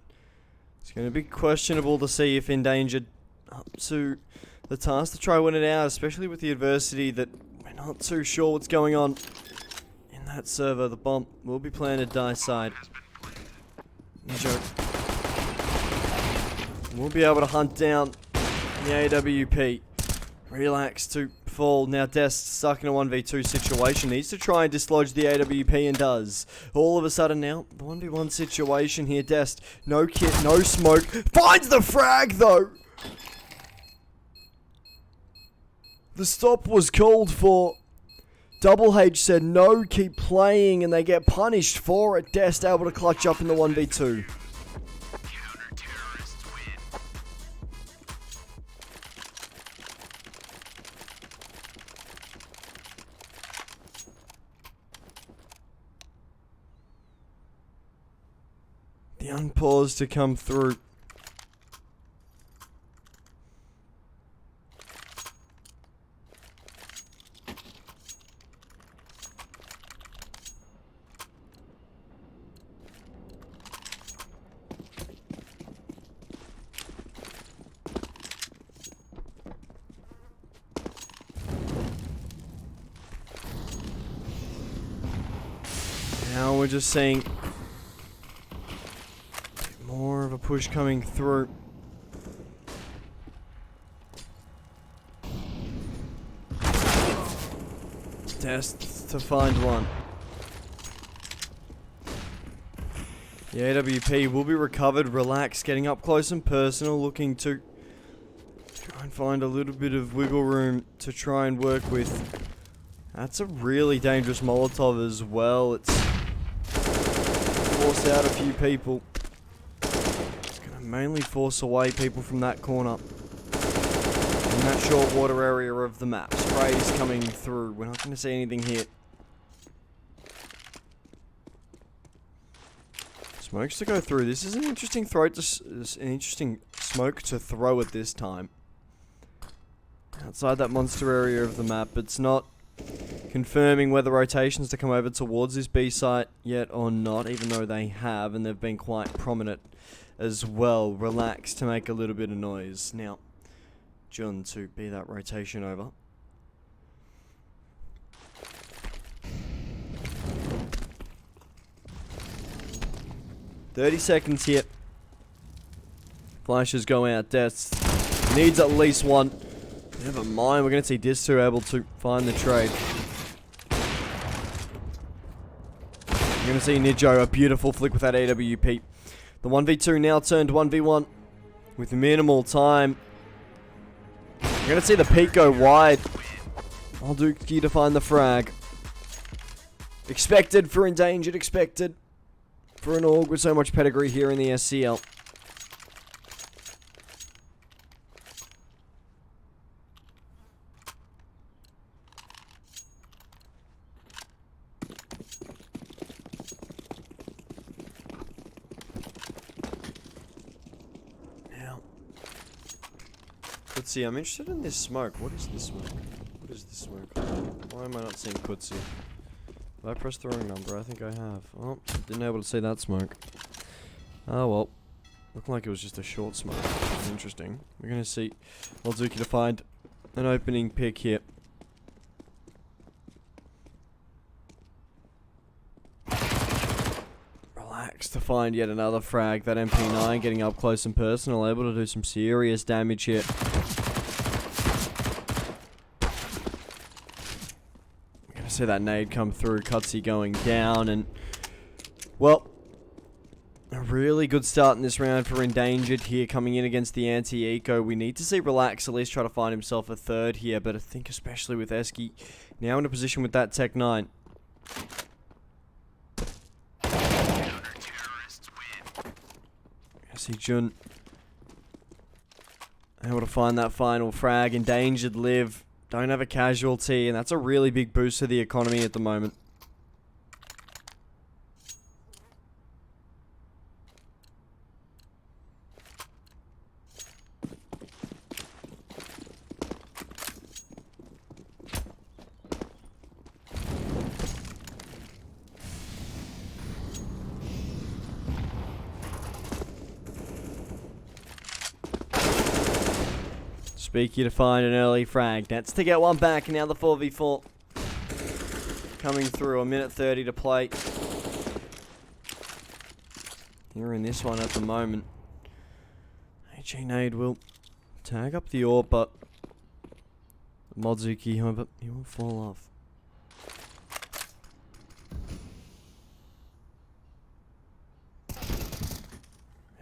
it's going to be questionable to see if Endangered up to the task to try win it out, especially with the adversity that we're not too sure what's going on in that server. The bomb will be planted die side. Nijo will be able to hunt down the AWP. Relax to fall. Now Dest stuck in a 1v2 situation. Needs to try and dislodge the AWP and does. All of a sudden now, the 1v1 situation here. Dest, no kit, no smoke. Finds the frag though! The stop was called for. Double H said no, keep playing, and they get punished for it. Dest able to clutch up in the 1v2. Counter-terrorists win. The unpause to come through. Now we're just seeing more of a push coming through. Test to find one. The AWP will be recovered. Relax, getting up close and personal, looking to try and find a little bit of wiggle room to try and work with. That's a really dangerous Molotov as well. It's forced out a few people. It's going to mainly force away people from that corner. In that short water area of the map. Spray's coming through. We're not going to see anything here. Smokes to go through. This is an interesting smoke to throw at this time. Outside that monster area of the map. It's not confirming whether rotations to come over towards this B site yet or not, even though they have, and they've been quite prominent as well. Relax to make a little bit of noise. Now, Jun to be that rotation over. $30 here. Flashes go out. Deaths needs at least one. Never mind, we're going to see Dis2 able to find the trade. We're going to see Nijo, a beautiful flick with that AWP. The 1v2 now turned 1v1 with minimal time. We're going to see the peak go wide. Alduki to find the frag. Expected for Endangered, expected for an org with so much pedigree here in the SCL. Kutsi, I'm interested in this smoke. What is this smoke? What is this smoke? Why am I not seeing Kutsi? Did I press the wrong number? I think I have. Oh, didn't able to see that smoke. Oh well. Looked like it was just a short smoke. Interesting. We're gonna see Alduki to find an opening pick here. Relax to find yet another frag. That MP9 getting up close and personal, able to do some serious damage here. See that nade come through, Cutsy going down, and well, a really good start in this round for Endangered here, coming in against the anti-eco. We need to see Relax at least try to find himself a third here, but I think especially with Eski now in a position with that Tech 9. I see Jun able to find that final frag. Endangered live. Don't have a casualty, and that's a really big boost to the economy at the moment. Speaky to find an early frag. Nets to get one back, and now the 4v4 coming through. 1:30 to play. Here in this one at the moment. HE Nade will tag up the AWP, but Modzuki, however, he will fall off.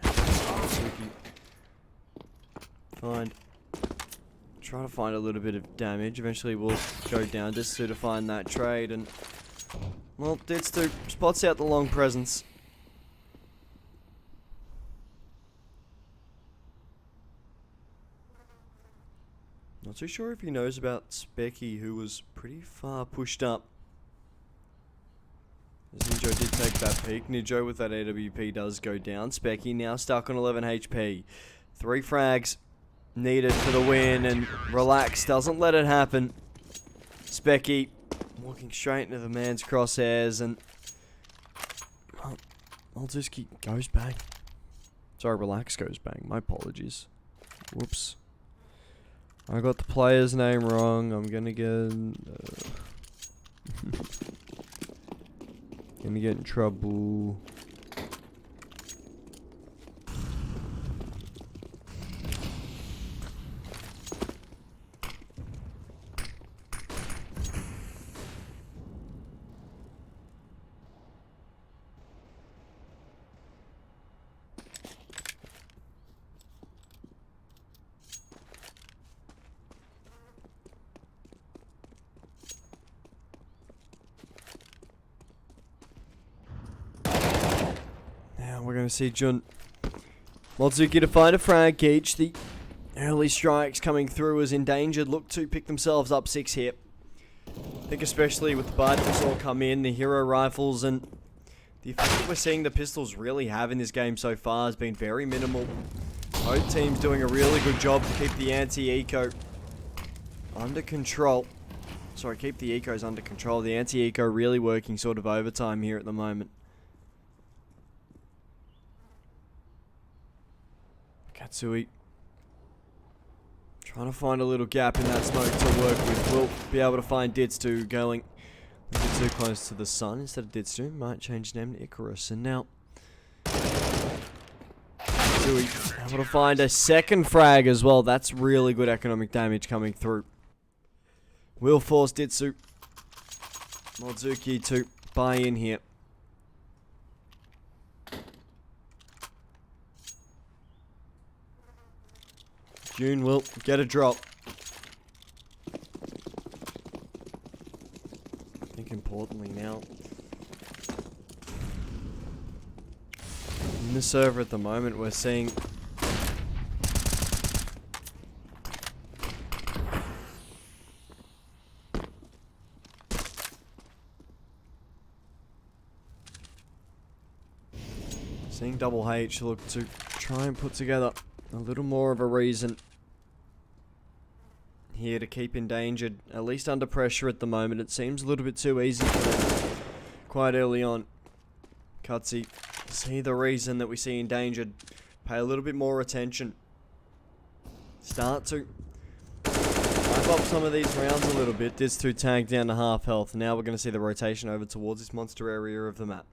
Modzuki find try to find a little bit of damage. Eventually we'll go down just to find that trade, and well, Ditsu spots out the long presence. Not too sure if he knows about Specky, who was pretty far pushed up. As Nijo did take that peek. Nijo with that AWP does go down. Specky now stuck on 11 HP. 3 frags needed for the win, and Relax doesn't let it happen. Specky walking straight into the man's crosshairs, and Malzuki goes bang. Sorry, Relax goes bang. My apologies. Whoops. I got the player's name wrong. I'm gonna get gonna get in trouble. We're going to see Jun Malzuki to find a frag. Geach, the early strikes coming through as Endangered look to pick themselves up 6 here. I think especially with the Bibles all come in, the hero rifles, and the effect that we're seeing the pistols really have in this game so far has been very minimal. Both teams doing a really good job to keep the anti-eco under control. Sorry, keep the ecos under control. The anti-eco really working sort of overtime here at the moment. Katsui trying to find a little gap in that smoke to work with. We'll be able to find Ditsu going a bit too close to the sun instead of Ditsu. Might change name to Icarus. And now Katsui able to find a second frag as well. That's really good economic damage coming through. Will force Ditsu Malzuki to buy in here. June will get a drop. I think importantly now, in the server at the moment, we're seeing Double H look to try and put together a little more of a reason here to keep Endangered at least under pressure at the moment. It seems a little bit too easy for them quite early on. Cutsy, see the reason that we see Endangered. Pay a little bit more attention. Start to pipe up some of these rounds a little bit. This 2 tagged down to half health. Now we're going to see the rotation over towards this monster area of the map.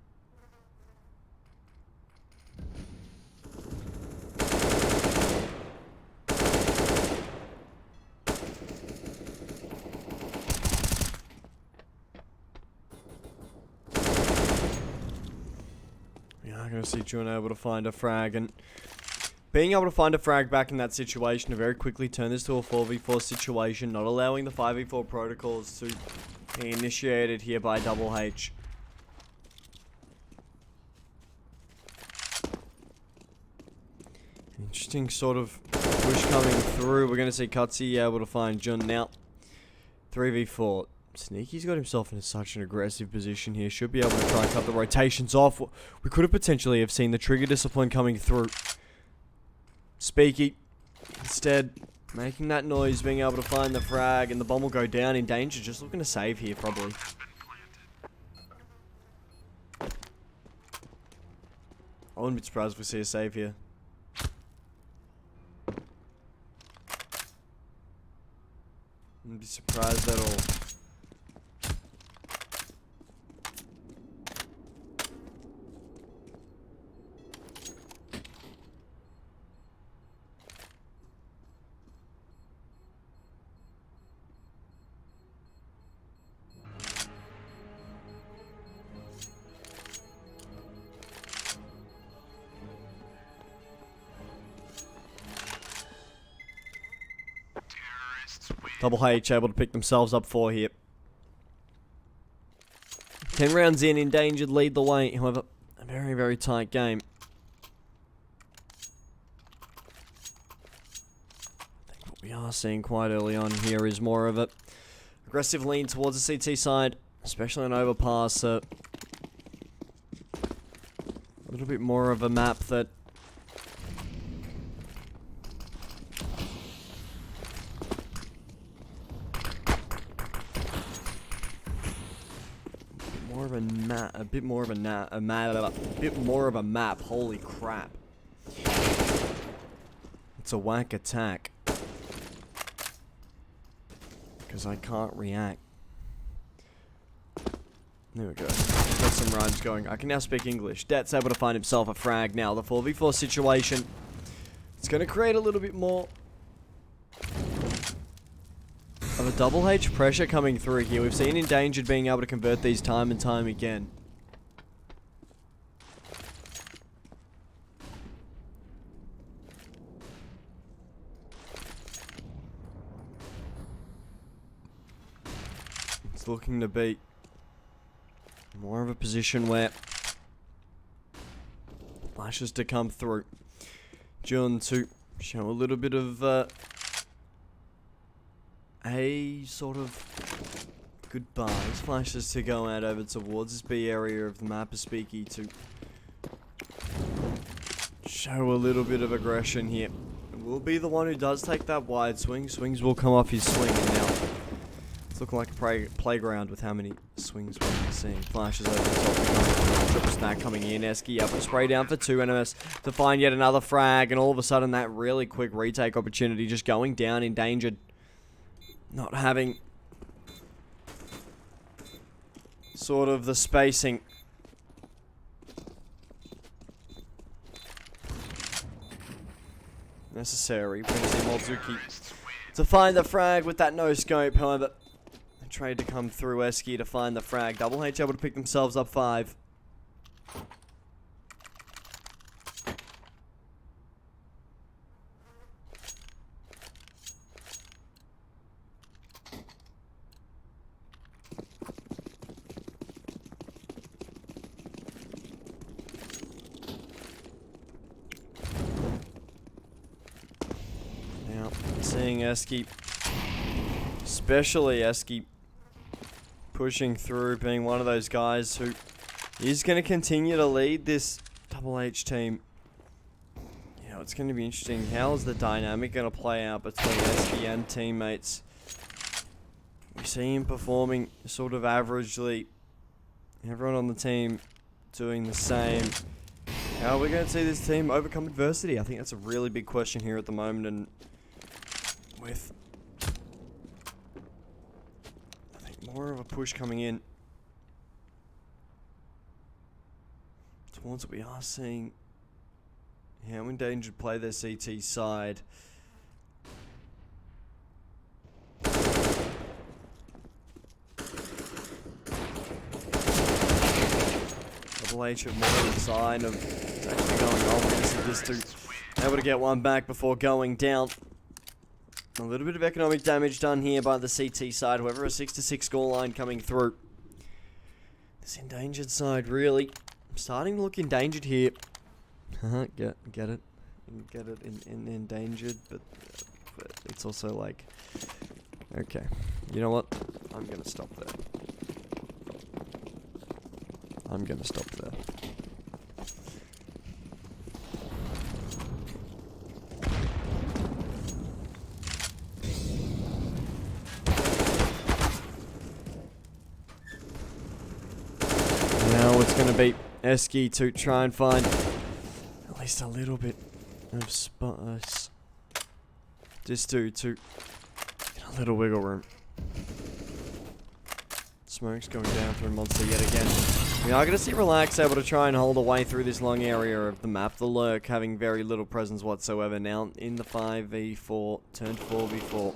I'm going to see Jun able to find a frag, and being able to find a frag back in that situation to very quickly turn this to a 4v4 situation, not allowing the 5v4 protocols to be initiated here by Double H. Interesting sort of push coming through. We're going to see Cutsy able to find Jun now. 3v4. Sneaky's got himself in such an aggressive position here. Should be able to try and cut the rotations off. We could have potentially have seen the trigger discipline coming through. Speaky instead making that noise, being able to find the frag, and the bomb will go down. Endangered, just looking to save here probably. I wouldn't be surprised if we see a save here. Wouldn't be surprised at all. Double H able to pick themselves up 4 here. 10 rounds in, Endangered lead the way. However, a very, very tight game. I think what we are seeing quite early on here is more of a aggressive lean towards the CT side, especially on overpass. A little bit more of a map that a bit more of a map. Holy crap. It's a whack attack. Because I can't react. There we go. Got some rhymes going. I can now speak English. Dat's able to find himself a frag now. The 4v4 situation. It's going to create a little bit more of a double H pressure coming through here. We've seen Endangered being able to convert these time and time again. It's looking to be more of a position where flashes to come through. Jun to show a little bit of a sort of goodbyes. Flashes to go out over towards this B area of the map. A Speaky to show a little bit of aggression here. Will be the one who does take that wide swing. Swings will come off his swing, and now it's looking like a playground with how many swings we're seeing. Flashes over the top. Triple snack coming in. Esky up to spray down for 2. NMS to find yet another frag, and all of a sudden that really quick retake opportunity just going down. Endangered. Not having sort of the spacing. Necessary. Brings in Molzuki to find the frag with that no scope. However, a trade to come through. Esky to find the frag. Double H able to pick themselves up 5. Seeing Esky, especially Esky, pushing through, being one of those guys who is going to continue to lead this Double H team. You know, it's going to be interesting. How is the dynamic going to play out between Esky and teammates? We see him performing sort of averagely. Everyone on the team doing the same. How are we going to see this team overcome adversity? I think that's a really big question here at the moment, and with I think more of a push coming in towards what we are seeing. How Endangered play their CT side. Double H have more of a sign of it's actually going on. Just to able to get one back before going down. A little bit of economic damage done here by the CT side. However, a 6-6 scoreline coming through. This Endangered side really starting to look endangered here. Get it? Get it in Endangered, but it's also like, okay, you know what? I'm gonna stop there. I'm gonna stop there. Now it's going to be Esky to try and find at least a little bit of space. Just to get a little wiggle room. Smoke's going down through Monster yet again. We are going to see Relax able to try and hold away through this long area of the map. The Lurk having very little presence whatsoever now in the 5v4, turned 4v4.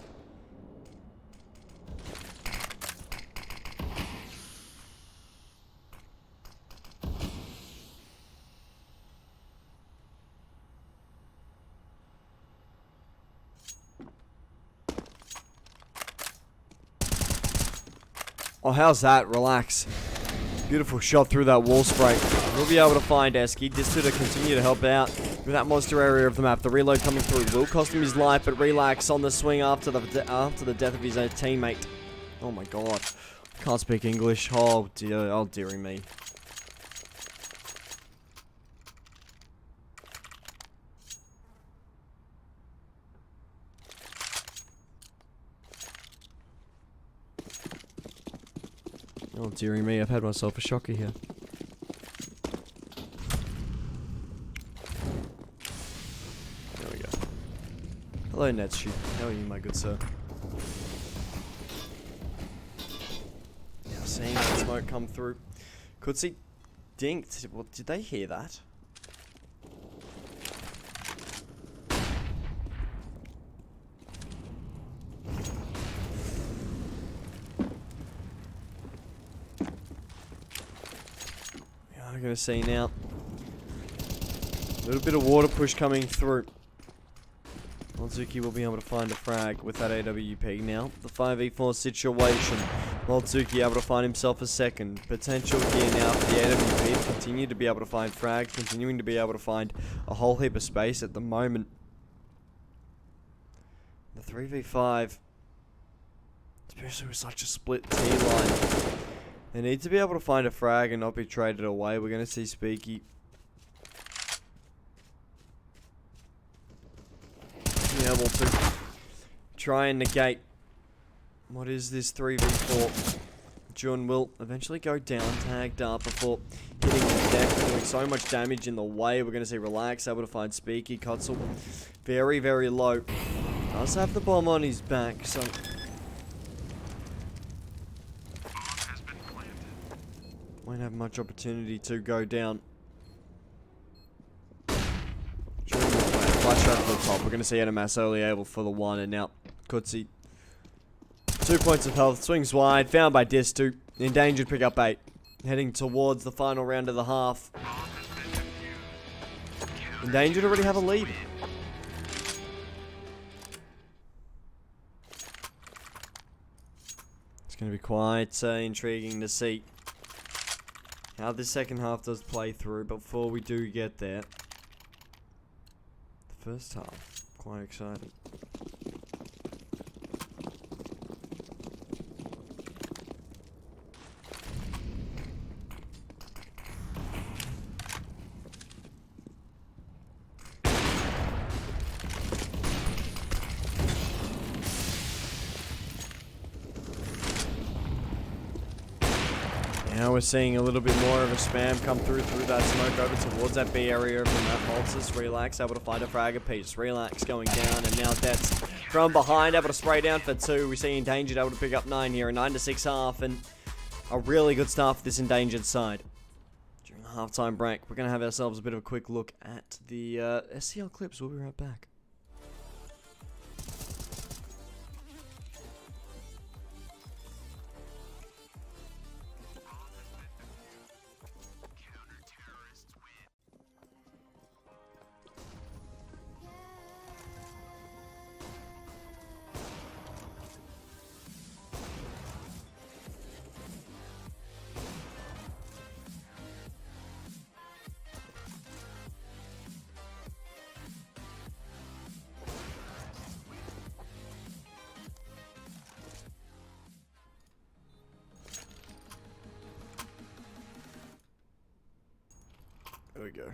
Oh, how's that? Relax. Beautiful shot through that wall spray. We'll be able to find Esky. Distu to continue to help out with that monster area of the map. The reload coming through will cost him his life, but Relax on the swing after the death of his own teammate. Oh my god. Can't speak English. Oh dear. Oh dearie me. Oh dearie me, I've had myself a shocker here. There we go. Hello Netshoot, how are you my good sir? Now seeing that smoke come through. Could see dinked. Well, did they hear that? I'm gonna see now. A little bit of water push coming through. Maltsuki will be able to find a frag with that AWP now. The 5v4 situation. Maltsuki able to find himself a second. Potential here now for the AWP to continue to be able to find frags, continuing to be able to find a whole heap of space at the moment. The 3v5, especially with such a split T-line. They need to be able to find a frag and not be traded away. We're going to see Speaky. Be able to try and negate. What is this 3v4? Jun will eventually go down, tagged up before hitting the deck, doing so much damage in the way. We're going to see Relax, able to find Speaky. Kotzel very, very low. Does have the bomb on his back, so... won't have much opportunity to go down. Flash over the top. We're going to see NMS early able for the one, and now Kutsi. 2 points of health. Swings wide. Found by Distu. Endangered pick up 8. Heading towards the final round of the half. Endangered already have a lead. It's going to be quite intriguing to see how this second half does play through. Before we do get there, the first half, quite exciting. Now we're seeing a little bit more of a spam come through that smoke over towards that B area from that Maltsus. Relax, able to find a frag a piece. Relax going down, and now Debts from behind, able to spray down for 2. We see Endangered able to pick up 9 here, a 9-6 half, and a really good start for this Endangered side. During the halftime break, we're going to have ourselves a bit of a quick look at the SCL clips. We'll be right back. There we go.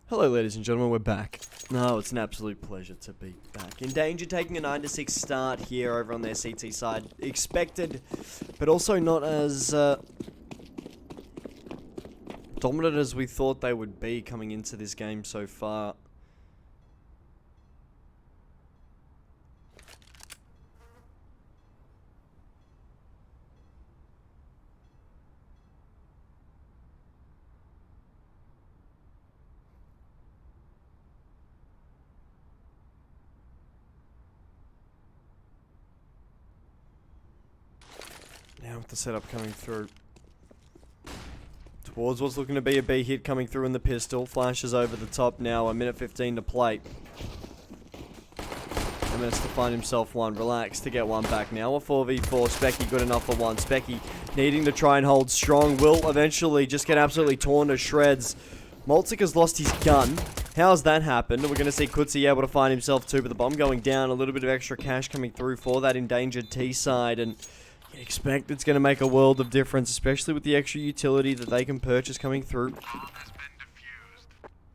Hello ladies and gentlemen, we're back. No, it's an absolute pleasure to be back. Endangered taking a 9-6 start here over on their CT side. Expected, but also not as dominant as we thought they would be coming into this game so far. Now with the setup coming through towards what's looking to be a B hit coming through in the pistol. Flashes over the top now, a minute 15 to play. minutes to find himself one. Relax to get one back now. A 4v4. Specky good enough for one. Specky needing to try and hold strong. Will eventually just get absolutely torn to shreds. Maltzik has lost his gun. How's that happened? We're going to see Kutsi able to find himself two, but the bomb going down. A little bit of extra cash coming through for that endangered T side, and you expect it's going to make a world of difference, especially with the extra utility that they can purchase coming through. Bomb has been defused.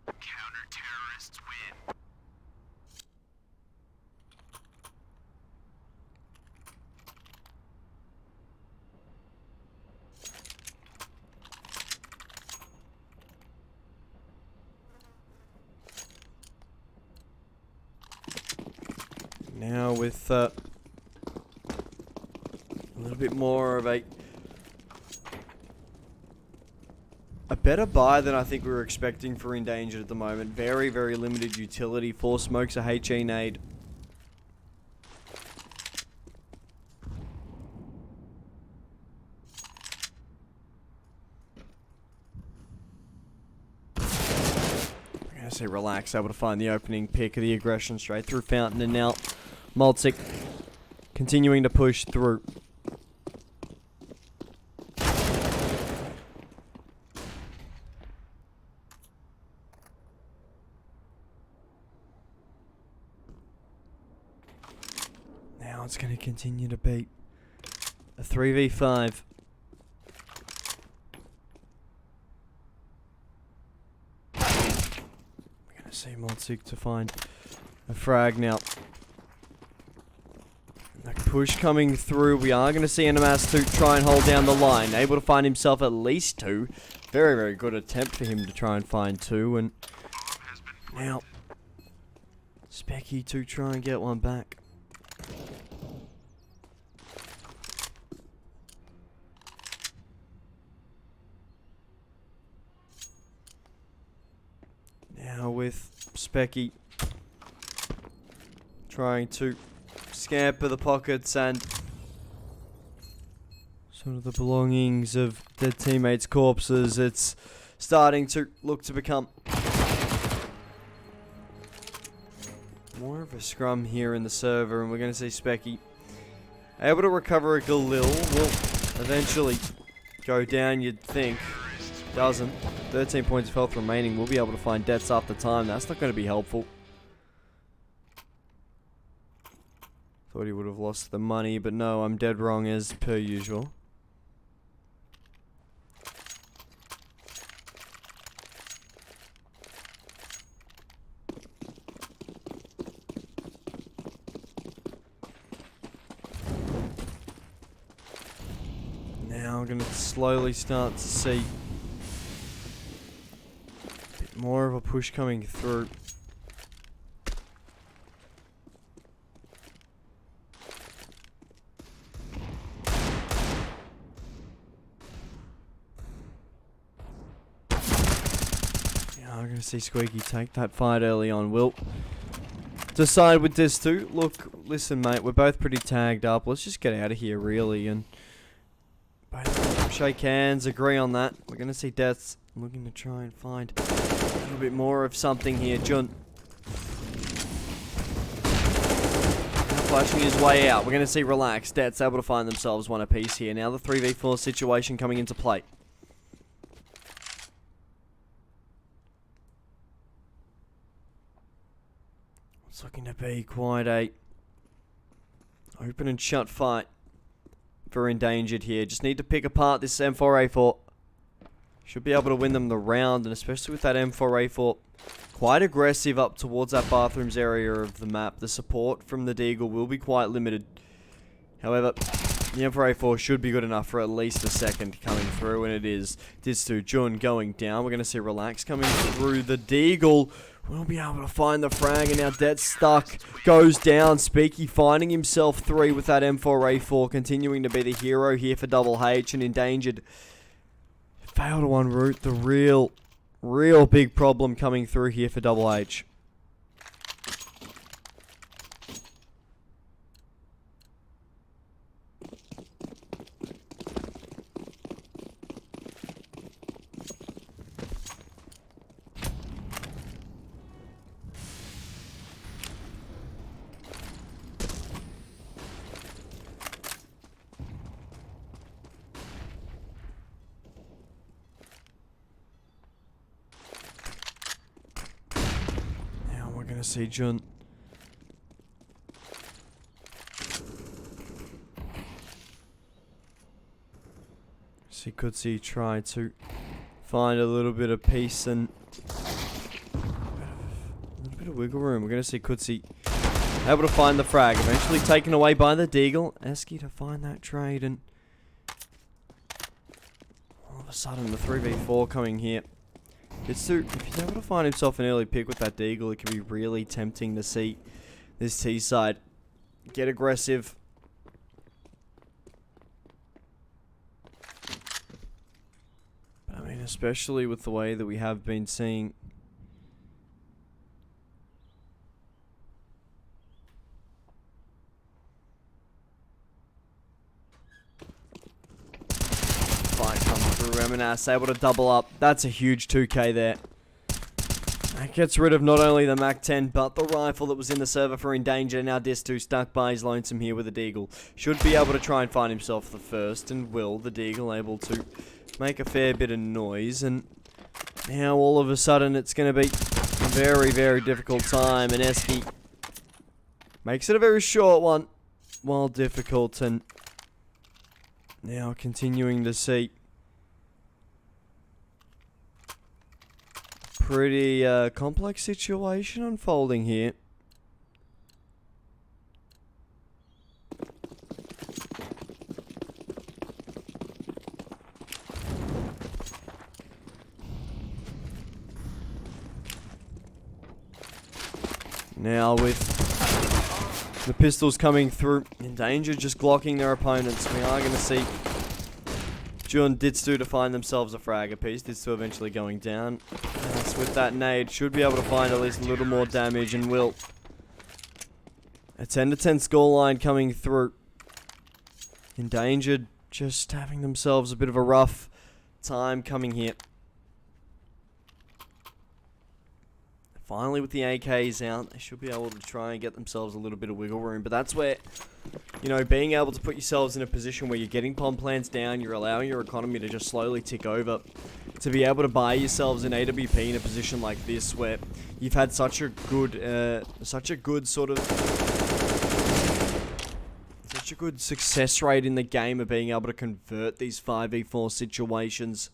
Counter-terrorists win. Now with a little bit more of a better buy than I think we were expecting for Endangered at the moment. Very, very limited utility. 4 smokes, a HE nade. I'm going to say relax, able to find the opening pick of the aggression straight through Fountain, and now Maltzik continuing to push through. Now it's going to continue to be a 3v5. We're going to see Maltzik to find a frag now. The push coming through. We are going to see Animas to try and hold down the line. Able to find himself at least 2. Very, very good attempt for him to try and find 2. And now Specky to try and get one back. Now with Specky trying to scamper the pockets and sort of the belongings of their teammates' corpses, it's starting to look to become more of a scrum here in the server, and we're going to see Specky able to recover a Galil. Will eventually go down, you'd think. Doesn't. 13 points of health remaining. We'll be able to find deaths after time. That's not going to be helpful. Thought he would have lost the money, but no, I'm dead wrong as per usual. Now I'm going to slowly start to see a bit more of a push coming through. I'm going to see Squeaky take that fight early on. Will decide with this too. Look, listen mate, we're both pretty tagged up. Let's just get out of here really, and both shake hands, agree on that. We're going to see deaths. Looking to try and find a little bit more of something here. Jun flashing his way out. We're going to see relax. Deaths able to find themselves one apiece here. Now the 3v4 situation coming into play. It's looking to be quite a open and shut fight for Endangered here. Just need to pick apart this M4A4. Should be able to win them the round, and especially with that M4A4 quite aggressive up towards that bathrooms area of the map. The support from the Deagle will be quite limited. However, the M4A4 should be good enough for at least a second coming through, and it is. Distu Jun going down. We're going to see Relax coming through. The Deagle will be able to find the frag, and now Dead Stuck goes down. Speaky finding himself 3 with that M4A4, continuing to be the hero here for Double H, and Endangered failed to en route. The real big problem coming through here for Double H. gonna see Jun. So could see try to find a little bit of peace and a little bit of wiggle room. We're gonna see Kutsi able to find the frag, eventually taken away by the Deagle. Eski to find that trade, and all of a sudden the 3v4 coming here. If he's able to find himself an early pick with that Deagle, it can be really tempting to see this T side get aggressive. But I mean, especially with the way that we have been seeing fight come through. Eminas able to double up. That's a huge 2k there. That gets rid of not only the MAC-10, but the rifle that was in the server for Endanger. Now Dis2 stuck by his lonesome here with the Deagle. Should be able to try and find himself the first, and will. The Deagle able to make a fair bit of noise, and now all of a sudden it's going to be a very, very difficult time, and Eski makes it a very short one, while difficult, and now continuing to see pretty complex situation unfolding here. Now with the pistols coming through, Endanger just glocking their opponents. We are going to see Jun Ditsu to find themselves a frag apiece. Ditsu eventually going down. With that nade, should be able to find at least a little more damage, and will. A 10-10 scoreline coming through. Endangered just having themselves a bit of a rough time coming here. Finally, with the AKs out, they should be able to try and get themselves a little bit of wiggle room. But that's where, you know, being able to put yourselves in a position where you're getting pom plants down, you're allowing your economy to just slowly tick over, to be able to buy yourselves an AWP in a position like this, where you've had such a good success rate in the game of being able to convert these 5v4 situations.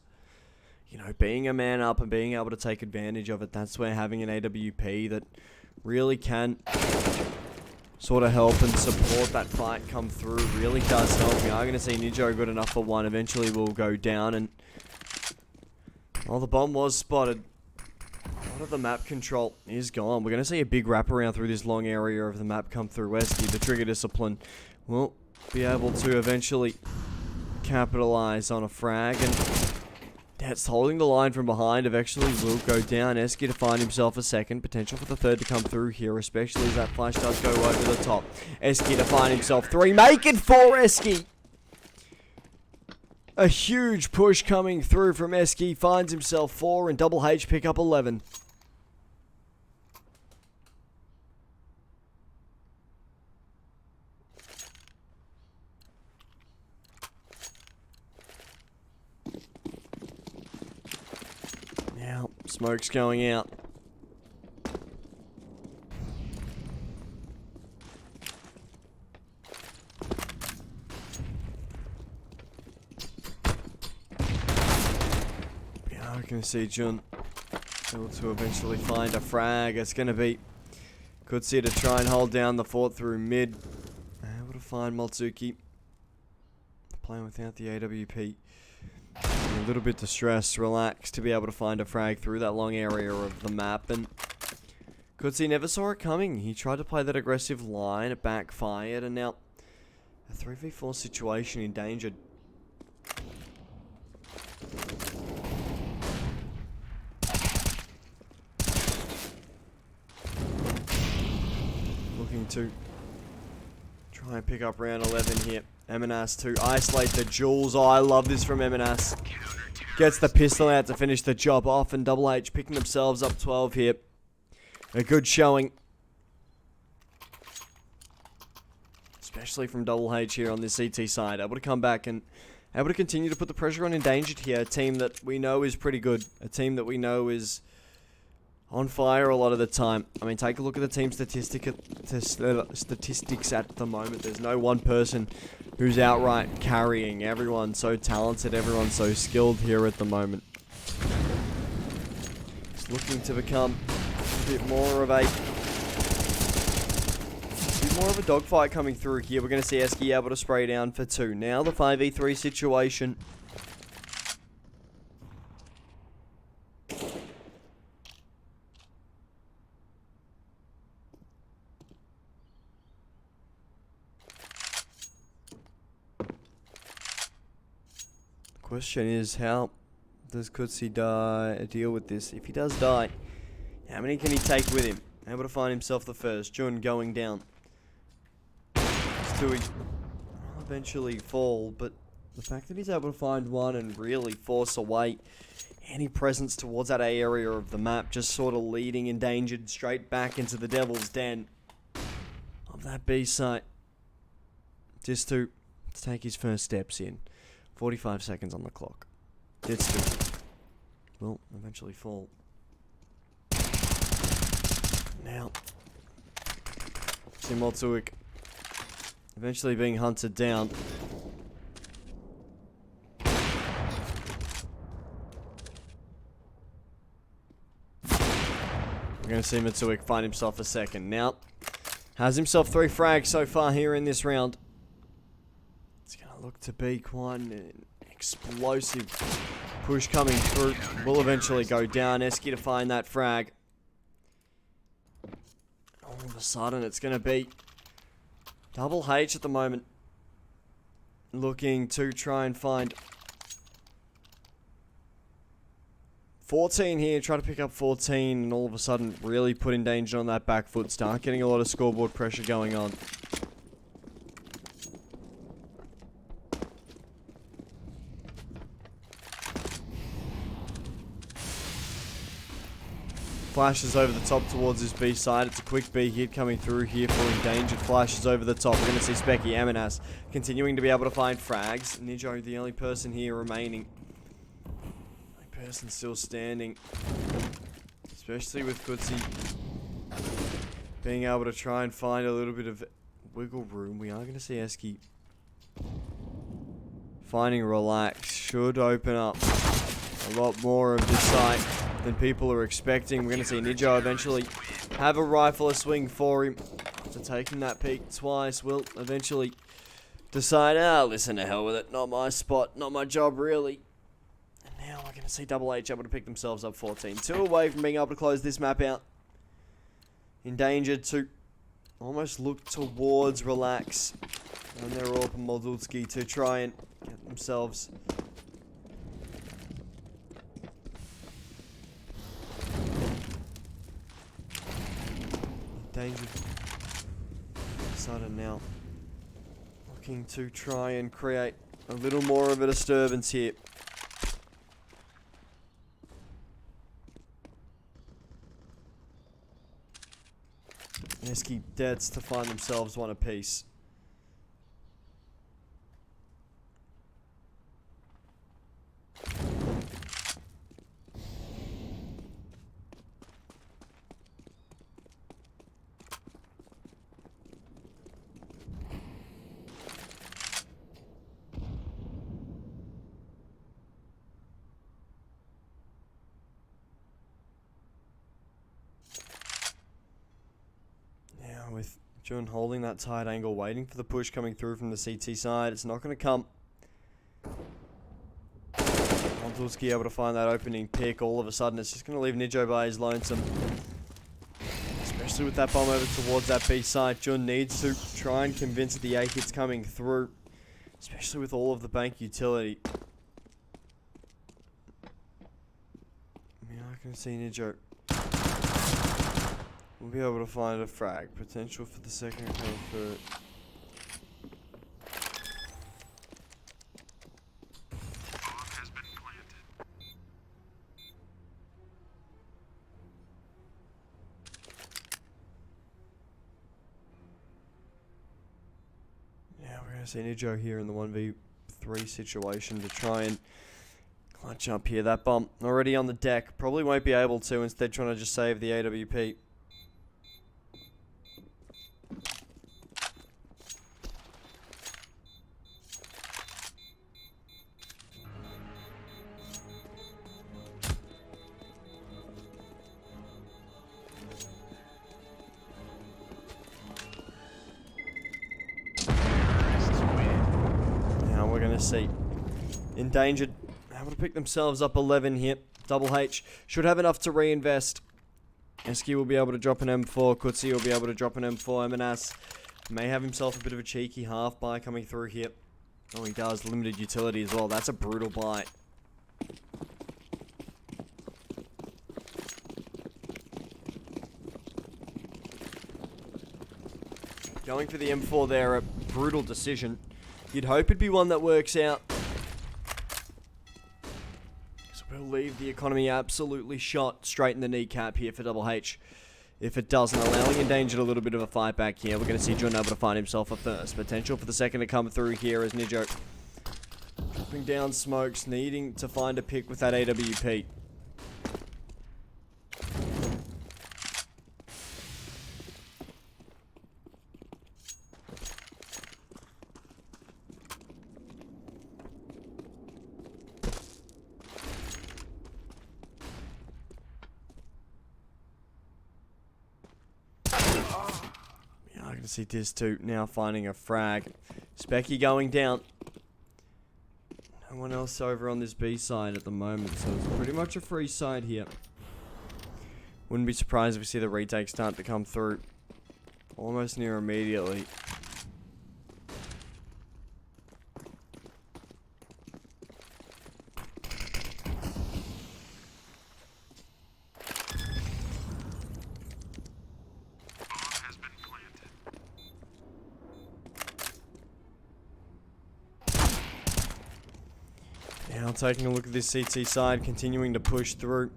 You know, being a man up and being able to take advantage of it, that's where having an AWP that really can sort of help and support that fight come through really does help. We are going to see Nijo good enough for one. Eventually will go down, and well, the bomb was spotted. A lot of the map control is gone. We're going to see a big wraparound through this long area of the map come through. Wesky, the trigger discipline, will be able to eventually capitalize on a frag, and that's holding the line from behind. Eventually will go down. Eski to find himself a second. Potential for the third to come through here, especially as that flash does go over the top. Eski to find himself 3. Make it 4, Eski! A huge push coming through from Eski. Finds himself 4, and Double H pick up 11. Now, smoke's going out. Yeah, we can see Jun able to eventually find a frag. It's going to be Kutsi to try and hold down the fort through mid. Able to find Maltsuki playing without the AWP. A little bit distressed, relaxed to be able to find a frag through that long area of the map, and Kutsi never saw it coming. He tried to play that aggressive line, it backfired, and now a 3v4 situation endangered. Looking to try and pick up round 11 here. Eminas to isolate the jewels. Oh, I love this from Eminas. Gets the pistol out to finish the job off, and Double H picking themselves up 12 here. A good showing. Especially from Double H here on this CT side. Able to come back and able to continue to put the pressure on Endangered here. A team that we know is pretty good. A team that we know is on fire a lot of the time. I mean, take a look at the team statistics at the moment. There's no one person who's outright carrying. Everyone's so talented, everyone's so skilled here at the moment. It's looking to become a bit more of a dogfight coming through here. We're going to see SCL able to spray down for 2. Now the 5v3 situation. Question is, how does Kutsi deal with this? If he does die, how many can he take with him? Able to find himself the first. Jun going down. Stewie will eventually fall, but the fact that he's able to find one and really force away any presence towards that A area of the map, just sort of leading Endangered straight back into the Devil's Den of that B site, just to take his first steps in. 45 seconds on the clock. Ditsu will eventually fall. Now, Simoltuik eventually being hunted down. We're going to see Mitsuik find himself a second. Now, has himself 3 frags so far here in this round. It's going to look to be quite an explosive push coming through. Will eventually go down. Eski to find that frag. All of a sudden, it's going to be Double H at the moment. Looking to try and find 14 here. Try to pick up 14 and all of a sudden really put Endangered on that back foot. Start getting a lot of scoreboard pressure going on. Flashes over the top towards his B side. It's a quick B hit coming through here for Endangered. Flashes over the top. We're going to see Specky Amanas continuing to be able to find frags. Nijo, the only person here remaining. Only person still standing. Especially with Kutsi being able to try and find a little bit of wiggle room. We are going to see Eski finding Relax. Should open up a lot more of this site than people are expecting. We're going to see Nijo eventually have a rifle a swing for him. After taking that peek twice, will eventually decide, listen, to hell with it. Not my spot, not my job, really. And now we're going to see Double H able to pick themselves up 14. 2 away from being able to close this map out. Endangered to almost look towards Relax. And they're all up Moldulski to try and get themselves Endangered. Sudden now. Looking to try and create a little more of a disturbance here. Eski deads to find themselves one apiece. With Jun holding that tight angle, waiting for the push coming through from the CT side. It's not going to come. Moldulski able to find that opening pick. All of a sudden, it's just going to leave Nijo by his lonesome. Especially with that bomb over towards that B side. Jun needs to try and convince the A hits coming through. Especially with all of the bank utility. I mean, I can see Nijo. We'll be able to find a frag. Potential for the second kill for... Yeah, we're going to see Nijo here in the 1v3 situation to try and Might jump here. That bomb already on the deck. Probably won't be able to. Instead, trying to just save the AWP. Now we're going to see. Endangered. Able to pick themselves up 11 here. Double H should have enough to reinvest. Eski will be able to drop an M4. Kutsi will be able to drop an M4. Emanas may have himself a bit of a cheeky half buy coming through here. Oh, he does. Limited utility as well. That's a brutal buy. Going for the M4 there, a brutal decision. You'd hope it'd be one that works out. So we'll leave the economy absolutely shot straight in the kneecap here for Double H. If it doesn't, allowing Endangered a little bit of a fight back here. We're going to see John able to find himself a first. Potential for the second to come through here as Nijo dropping down smokes, needing to find a pick with that AWP. I can see Diz2 now finding a frag. Specky going down. No one else over on this B side at the moment, so it's pretty much a free side here. Wouldn't be surprised if we see the retake start to come through almost near immediately. Now taking a look at this CT side, continuing to push through.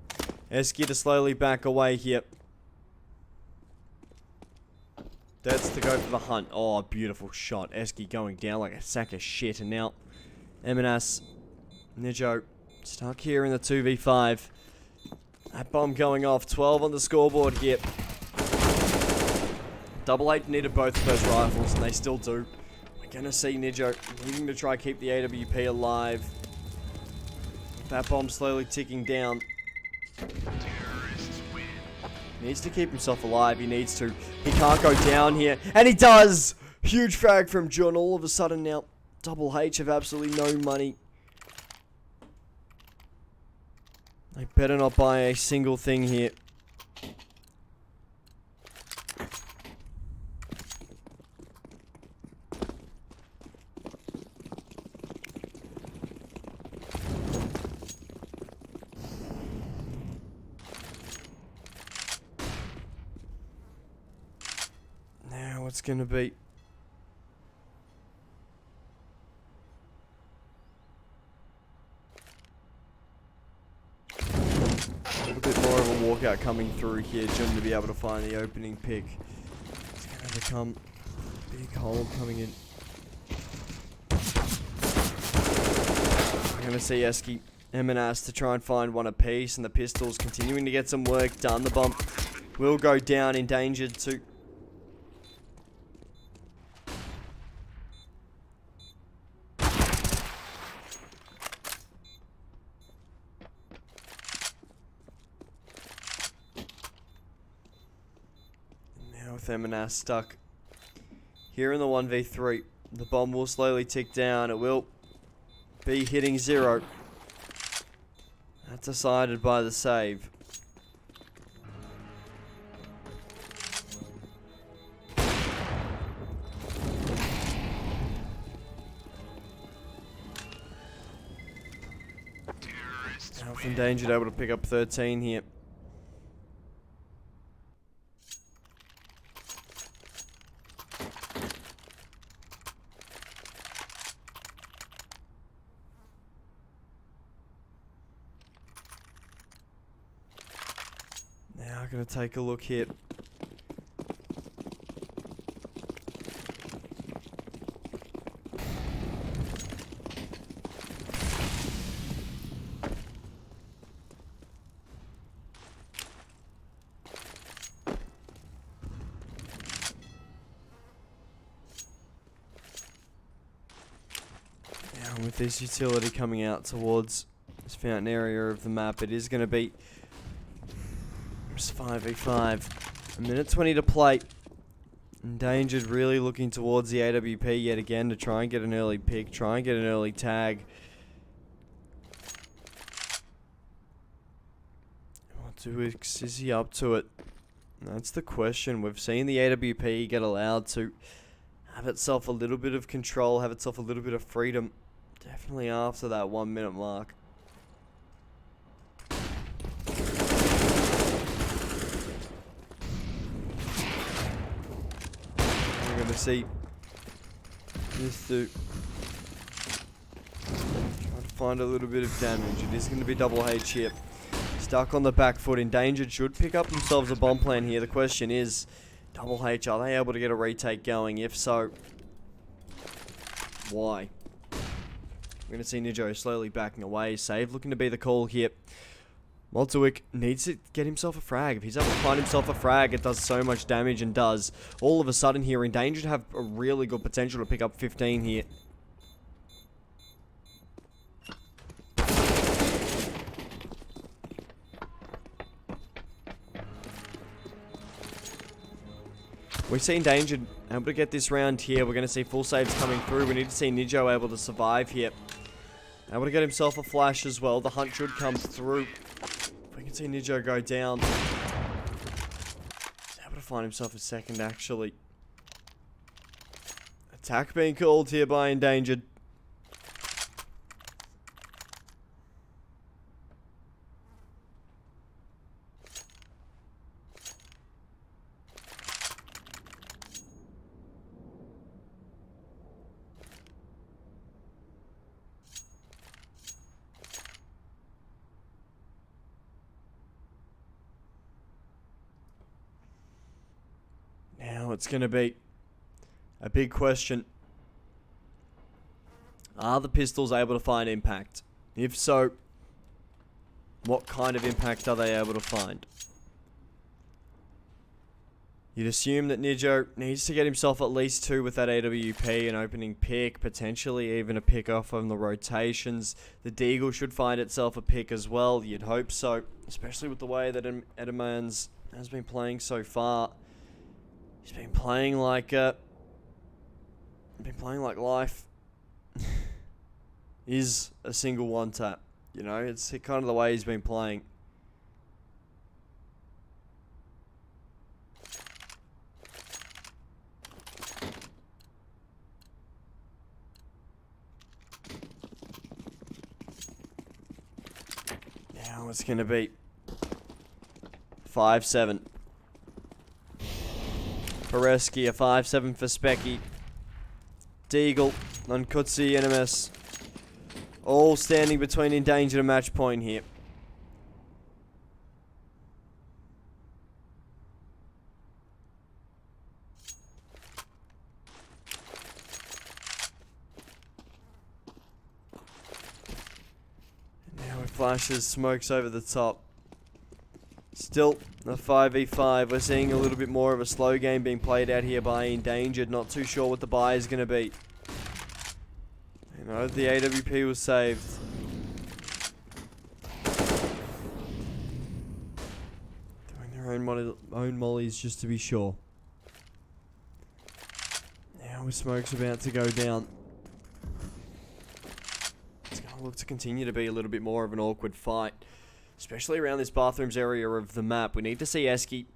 Eski to slowly back away here. That's to go for the hunt. Oh, beautiful shot. Eski going down like a sack of shit. And now Emanas, Nijo stuck here in the 2v5. That bomb going off. 12 on the scoreboard here. Double H needed both of those rifles, and they still do. We're going to see Nijo needing to try keep the AWP alive. That bomb slowly ticking down. Terrorists win. Needs to keep himself alive. He needs to. He can't go down here. And he does! Huge frag from John. All of a sudden now, Double H have absolutely no money. They better not buy a single thing here. What's gonna be? A little bit more of a walkout coming through here, Jim, to be able to find the opening pick. It's gonna become a big hole coming in. We're gonna see Eski, Emanas to try and find one apiece, and the pistols continuing to get some work done. The bomb will go down, Endangered to. With Emanas stuck here in the 1v3. The bomb will slowly tick down. It will be hitting 0. That's decided by the save. Health Endangered able to pick up 13 here. Now I'm going to take a look here. with this utility coming out towards this fountain area of the map, it is going to be just 5v5. A minute 20 to play. Endangered really looking towards the AWP yet again to try and get an early pick, try and get an early tag. Is he up to it? That's the question. We've seen the AWP get allowed to have itself a little bit of control, have itself a little bit of freedom. Definitely after that 1 minute mark. We're going to see this dude trying to find a little bit of damage. It is going to be double H here. Stuck on the back foot. Endangered should pick up themselves a bomb plan here. The question is, double H, are they able to get a retake going? If so, why? We're going to see Nijo slowly backing away. Save looking to be the call here. Moltowik needs to get himself a frag. If he's able to find himself a frag, it does so much damage and does. All of a sudden here, Endangered have a really good potential to pick up 15 here. We've seen Endangered able to get this round here. We're going to see full saves coming through. We need to see Nijo able to survive here. Able to get himself a flash as well. The hunt should come through. We can see Nijo go down. He's able to find himself a second, actually. Attack being called here by Endangered. Now it's going to be a big question. Are the pistols able to find impact? If so, what kind of impact are they able to find? You'd assume that Nijo needs to get himself at least 2 with that AWP, an opening pick, potentially even a pick off on the rotations. The Deagle should find itself a pick as well. You'd hope so, especially with the way that Edemans has been playing so far. He's been playing like life is a single one tap. You know, it's kind of the way he's been playing. Now it's going to be 5-7. Pereski, a 5-7 for Specky. Deagle, Nunkutsi, NMS. All standing between Endangered and match point here. Now it flashes, smokes over the top. Still a 5v5. We're seeing a little bit more of a slow game being played out here by Endangered. Not too sure what the buy is going to be. You know, the AWP was saved. Doing their own mollies just to be sure. Now smoke's about to go down. It's going to look to continue to be a little bit more of an awkward fight. Especially around this bathrooms area of the map. We need to see Eski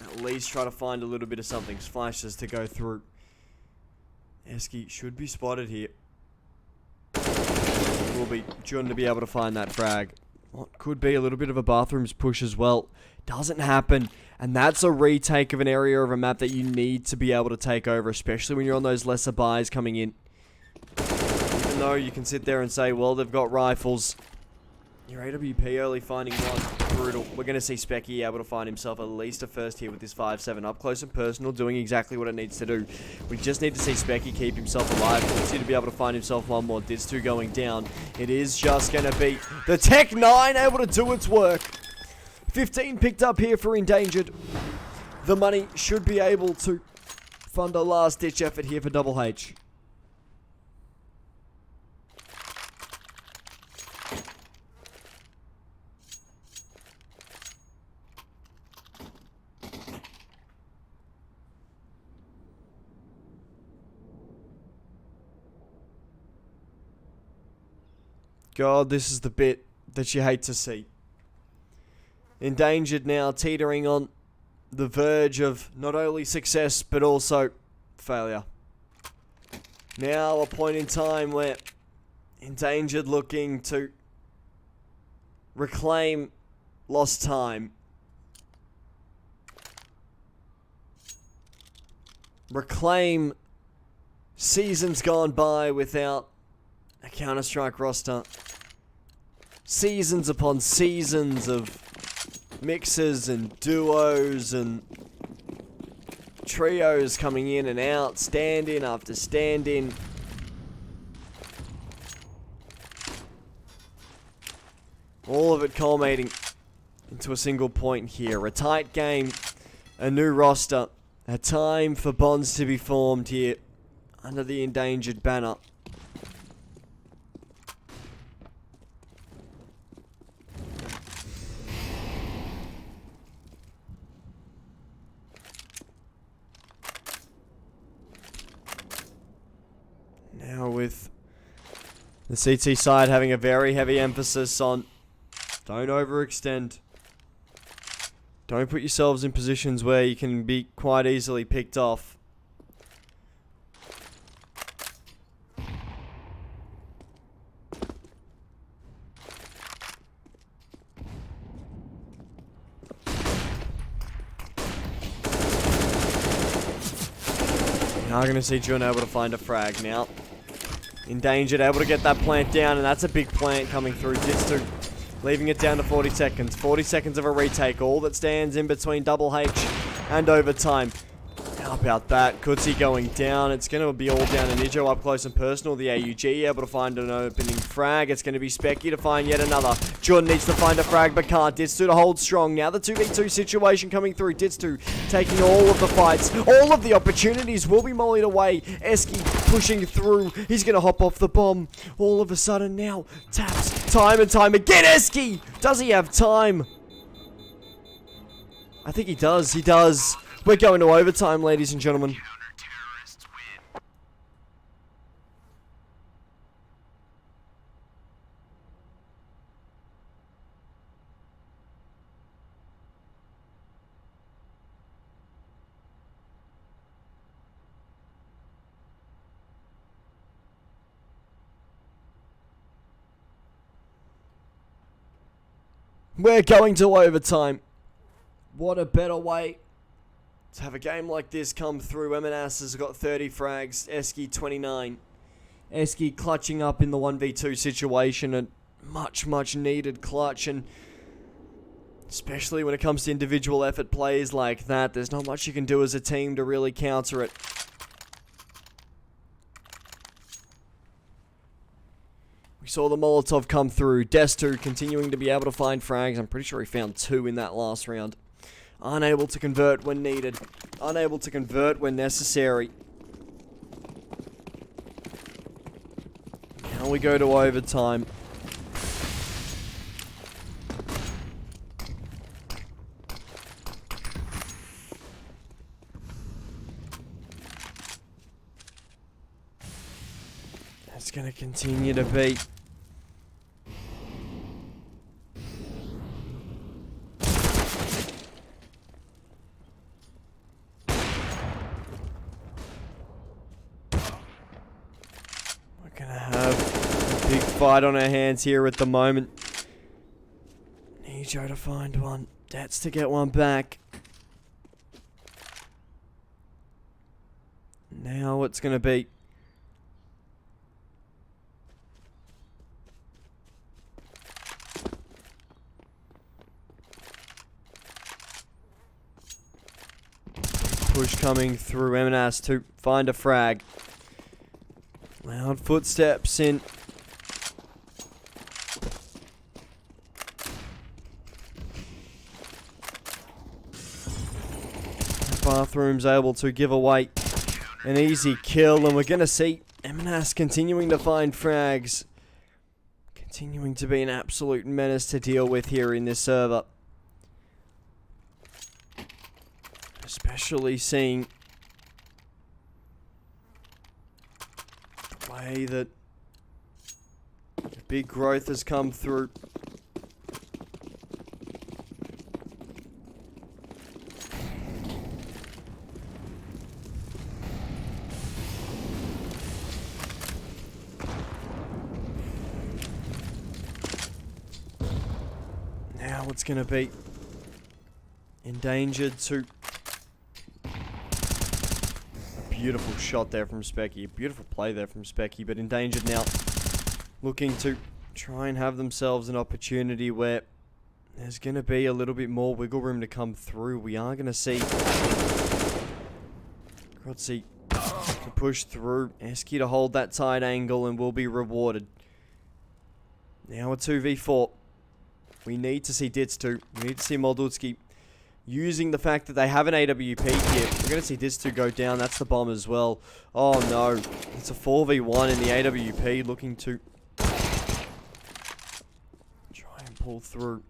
at least try to find a little bit of something. Flashes to go through. Eski should be spotted here. Will be Jun to be able to find that frag. What could be a little bit of a bathrooms push as well. Doesn't happen. And that's a retake of an area of a map that you need to be able to take over. Especially when you're on those lesser buys coming in. Even though you can sit there and say, well, they've got rifles. Your AWP early finding one, brutal. We're going to see Specky able to find himself at least a first here with this 5-7 up close and personal, doing exactly what it needs to do. We just need to see Specky keep himself alive. We'll see to be able to find himself one more. Diz 2 going down. It is just going to be the Tech 9 able to do its work. 15 picked up here for Endangered. The money should be able to fund a last-ditch effort here for Double H. God, this is the bit that you hate to see. Endangered now, teetering on the verge of not only success, but also failure. Now a point in time where Endangered looking to reclaim lost time. Reclaim seasons gone by without a Counter-Strike roster. Seasons upon seasons of mixes and duos and trios coming in and out, stand-in after stand-in. All of it culminating into a single point here. A tight game, a new roster, a time for bonds to be formed here under the Endangered banner. Now with the CT side having a very heavy emphasis on don't overextend. Don't put yourselves in positions where you can be quite easily picked off. Now we're going to see Jun able to find a frag now. Endangered, able to get that plant down, and that's a big plant coming through. Ditsu leaving it down to 40 seconds. 40 seconds of a retake. All that stands in between Double H and overtime. How about that? Kutsi going down. It's going to be all down to Nijo up close and personal. The AUG able to find an opening frag. It's going to be Specky to find yet another. Jun needs to find a frag but can't. Ditsu to hold strong. Now the 2v2 situation coming through. Ditsu taking all of the fights. All of the opportunities will be mollied away. Eski pushing through. He's going to hop off the bomb. All of a sudden now taps time and time again. Eski! Does he have time? I think he does. He does. We're going to overtime, ladies and gentlemen. Counter-terrorists win. We're going to overtime. What a better way to have a game like this come through. Eminas has got 30 frags. Eski 29. Eski clutching up in the 1v2 situation. A much needed clutch. And especially when it comes to individual effort plays like that, there's not much you can do as a team to really counter it. We saw the Molotov come through. Destu continuing to be able to find frags. I'm pretty sure he found 2 in that last round. Unable to convert when needed. Unable to convert when necessary. Now we go to overtime. It's going to continue to be fight on our hands here at the moment. Need Joe to find one. That's to get one back. Now it's going to be push coming through. Eminas to find a frag. Loud footsteps in. Bathroom's able to give away an easy kill, and we're going to see Eminas continuing to find frags. Continuing to be an absolute menace to deal with here in this server. Especially seeing the way that Big growth has come through. Now it's going to be endangered to... Beautiful shot there from Specky. Beautiful play there from Specky, but endangered now. Looking to try and have themselves an opportunity where there's going to be a little bit more wiggle room to come through. We are going to see Grotzi to push through. Esky to hold that tight angle and will be rewarded. Now a 2v4. We need to see Ditz2. We need to see Moldutski using the fact that they have an AWP here. We're going to see Ditz2 go down. That's the bomb as well. Oh no. It's a 4v1 in the AWP looking to try and pull through.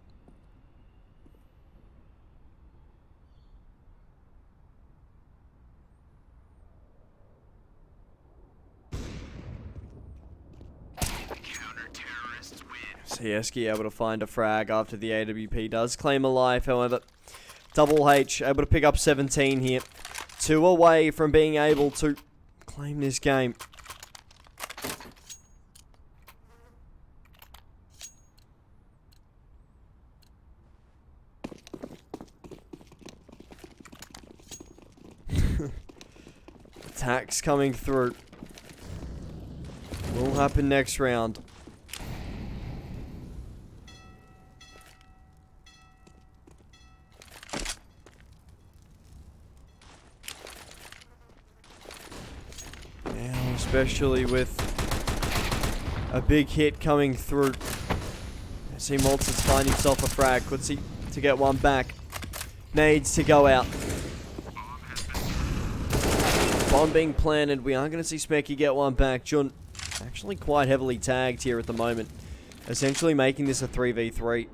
Esky able to find a frag after the AWP does claim a life, however. Double H able to pick up 17 here. 2 away from being able to claim this game. Attacks coming through. Will happen next round. Especially with a big hit coming through. I see Maltz's find himself a frag. Could see to get one back. Needs to go out. Bomb being planted. We are going to see Specky get one back. Jun actually quite heavily tagged here at the moment. Essentially making this a 3v3.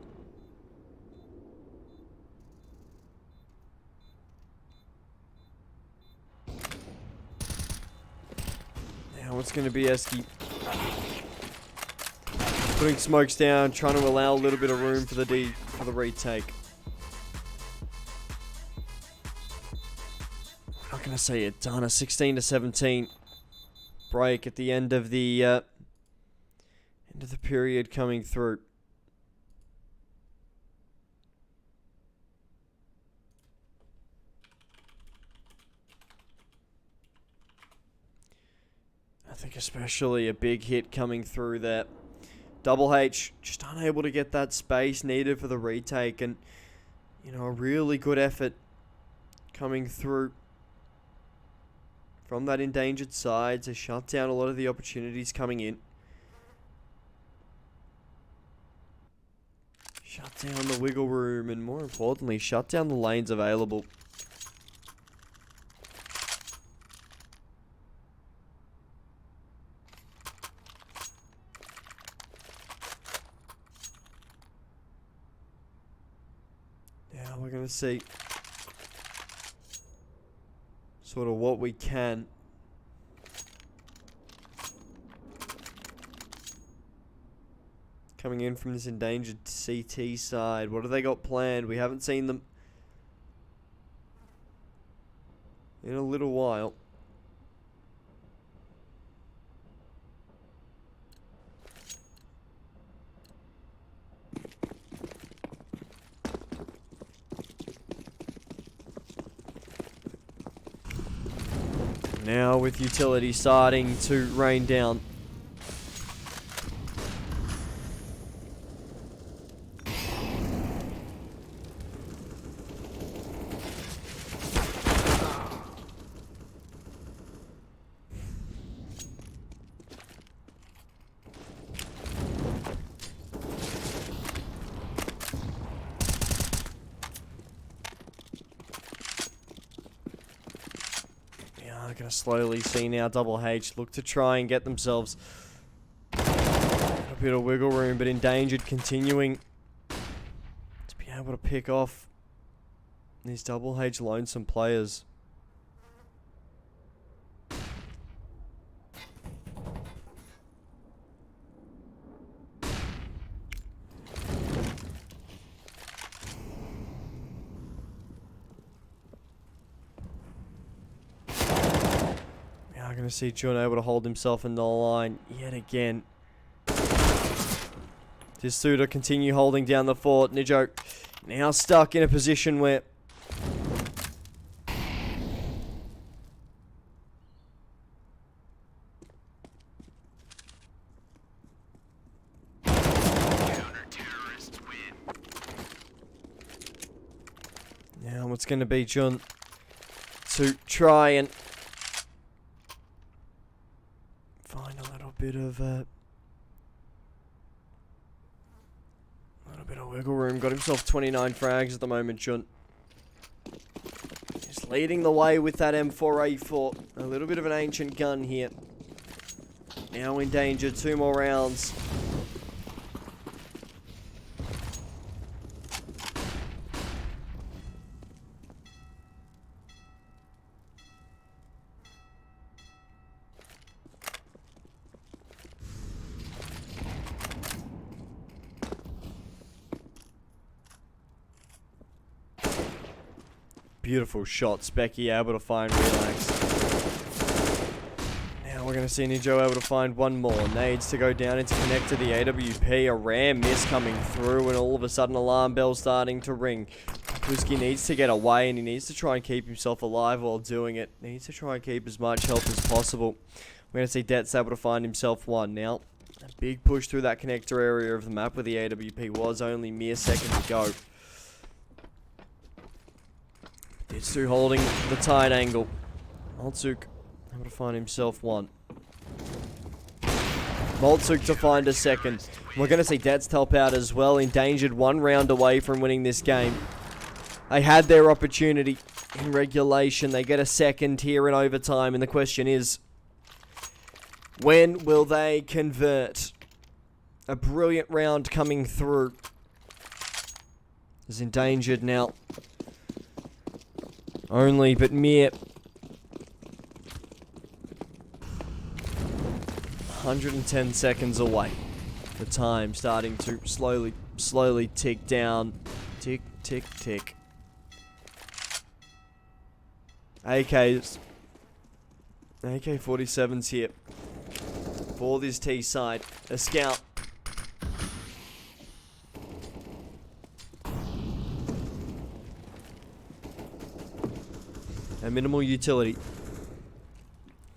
It's going to be Esky putting smokes down, trying to allow a little bit of room for the retake. Not going to say it done. A 16-17 break at the end of the period coming through. I think especially a big hit coming through there. Double H just unable to get that space needed for the retake, and you know, a really good effort coming through from that endangered side to shut down a lot of the opportunities coming in. Shut down the wiggle room, and more importantly, shut down the lanes available. We're going to see sort of what we can. Coming in from this endangered CT side. What have they got planned? We haven't seen them in a little while. Now with utility starting to rain down. Going to slowly see now Double H look to try and get themselves a bit of wiggle room, but endangered continuing to be able to pick off these Double H lonesome players. I'm going to see Jun able to hold himself in the line yet again. This Suda continue holding down the fort. Nijo now stuck in a position where Counter-terrorists win. now it's going to be Jun to try and find a little bit of wiggle room. Got himself 29 frags at the moment, Jun. He's leading the way with that M4A4. A little bit of an ancient gun here. Now in danger, 2 more rounds. Beautiful shot. Specky able to find Relax. Now we're going to see Nijo able to find one more. Nades to go down into connector. The AWP. A rare miss coming through, and all of a sudden alarm bell starting to ring. Kuski needs to get away, and he needs to try and keep himself alive while doing it. Needs to try and keep as much health as possible. We're going to see Det's able to find himself one. Now, a big push through that connector area of the map where the AWP was only mere second to go. Ditsu holding the tight angle. Maltsuk able to find himself one. Maltsuk to find a second. We're going to see Dets help out as well. Endangered 1 round away from winning this game. They had their opportunity in regulation. They get a second here in overtime. And the question is, when will they convert? A brilliant round coming through. Is endangered now. Only but mere 110 seconds away. The time starting to slowly tick down. Tick, tick, tick. AKs. AK-47's here. For this T side. A scout. A minimal utility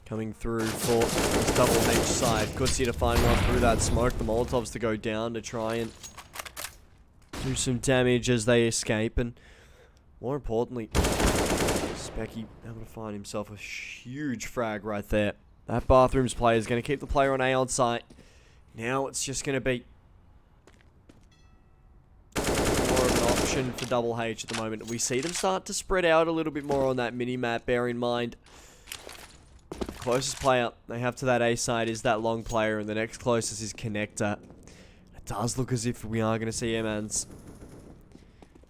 coming through for this double H side. Good see to find one through that smoke. The Molotovs to go down to try and do some damage as they escape. And more importantly, Specky able to find himself a huge frag right there. That bathrooms player is going to keep the player on A on site. Now it's just going to be for double H at the moment. We see them start to spread out a little bit more on that mini-map. Bear in mind, closest player they have to that A side is that long player, and the next closest is connector. It does look as if we are going to see Emans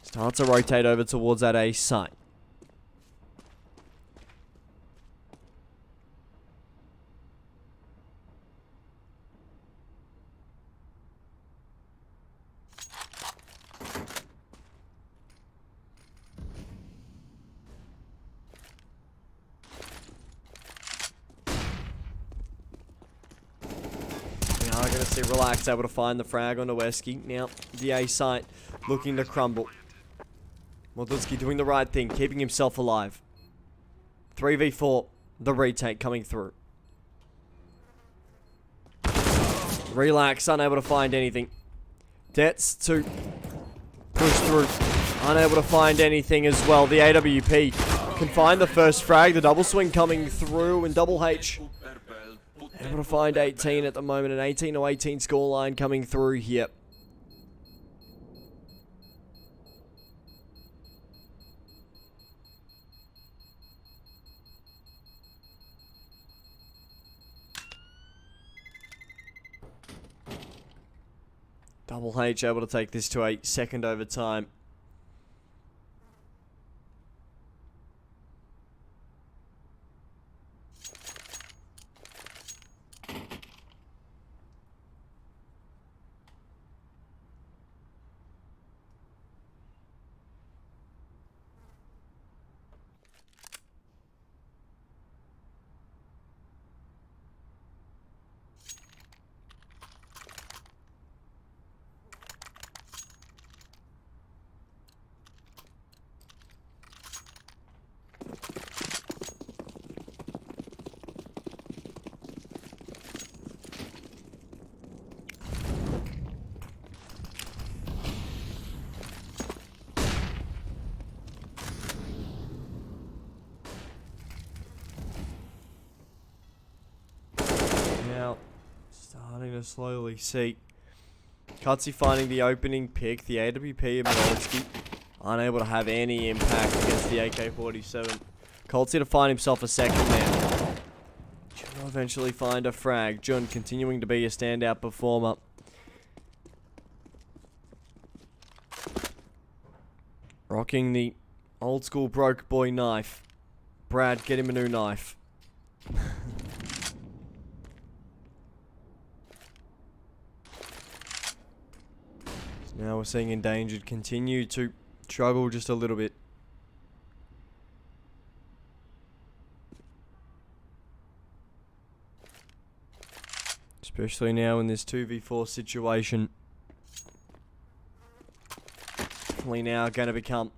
start to rotate over towards that A side. Going to see Relax able to find the frag on Noweski. Now, the A site looking to crumble. Modlitsky doing the right thing, keeping himself alive. 3v4, the retake coming through. Relax, unable to find anything. Dets to push through. Unable to find anything as well. The AWP can find the first frag. The double swing coming through, and double H able to find 18 at the moment. An 18-18 scoreline coming through here. Double H able to take this to a second overtime. Starting to slowly see. Cutsy finding the opening pick. The AWP of Milowski unable to have any impact against the AK-47. Colt's here to find himself a second man. Jun will eventually find a frag. Jun continuing to be a standout performer. Rocking the old school broke boy knife. Brad, get him a new knife. Now we're seeing Endangered continue to struggle just a little bit. Especially now in this 2v4 situation. Definitely now going to become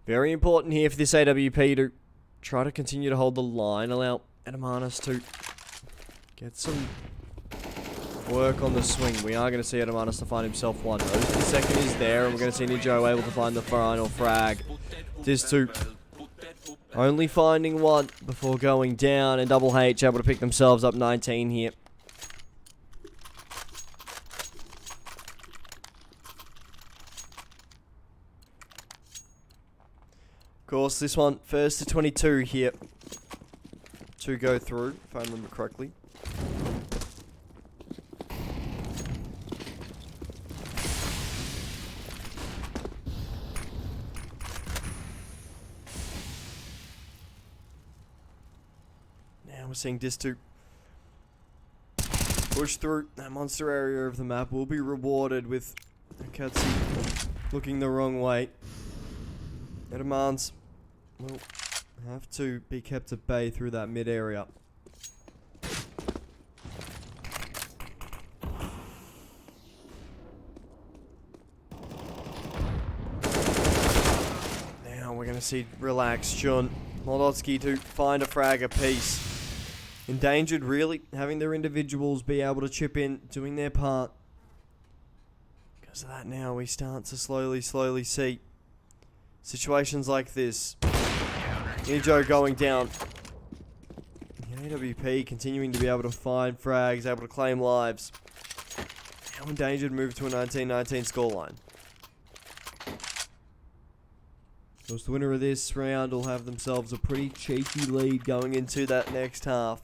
very important here for this AWP to try to continue to hold the line. Allow Edamanis to get some work on the swing. We are going to see Edamanis to find himself one. Notice the second is there, and we're going to see Nijo able to find the final frag. Diz2 only finding one before going down, and Double H able to pick themselves up 19 here. Of course, this one, first to 22 here. To go through, if I remember correctly. Now we're seeing Diz2 push through that monster area of the map. Will be rewarded with Akatsuki looking the wrong way. Edamans will have to be kept at bay through that mid area. Now we're going to see Relax Jun Moldotsky to find a frag apiece. Endangered really having their individuals be able to chip in, doing their part. Because of that now we start to slowly see situations like this. Nijo going down. The AWP continuing to be able to find frags, able to claim lives. Now Endangered move to a 19-19 scoreline. Of course, the winner of this round will have themselves a pretty cheeky lead going into that next half.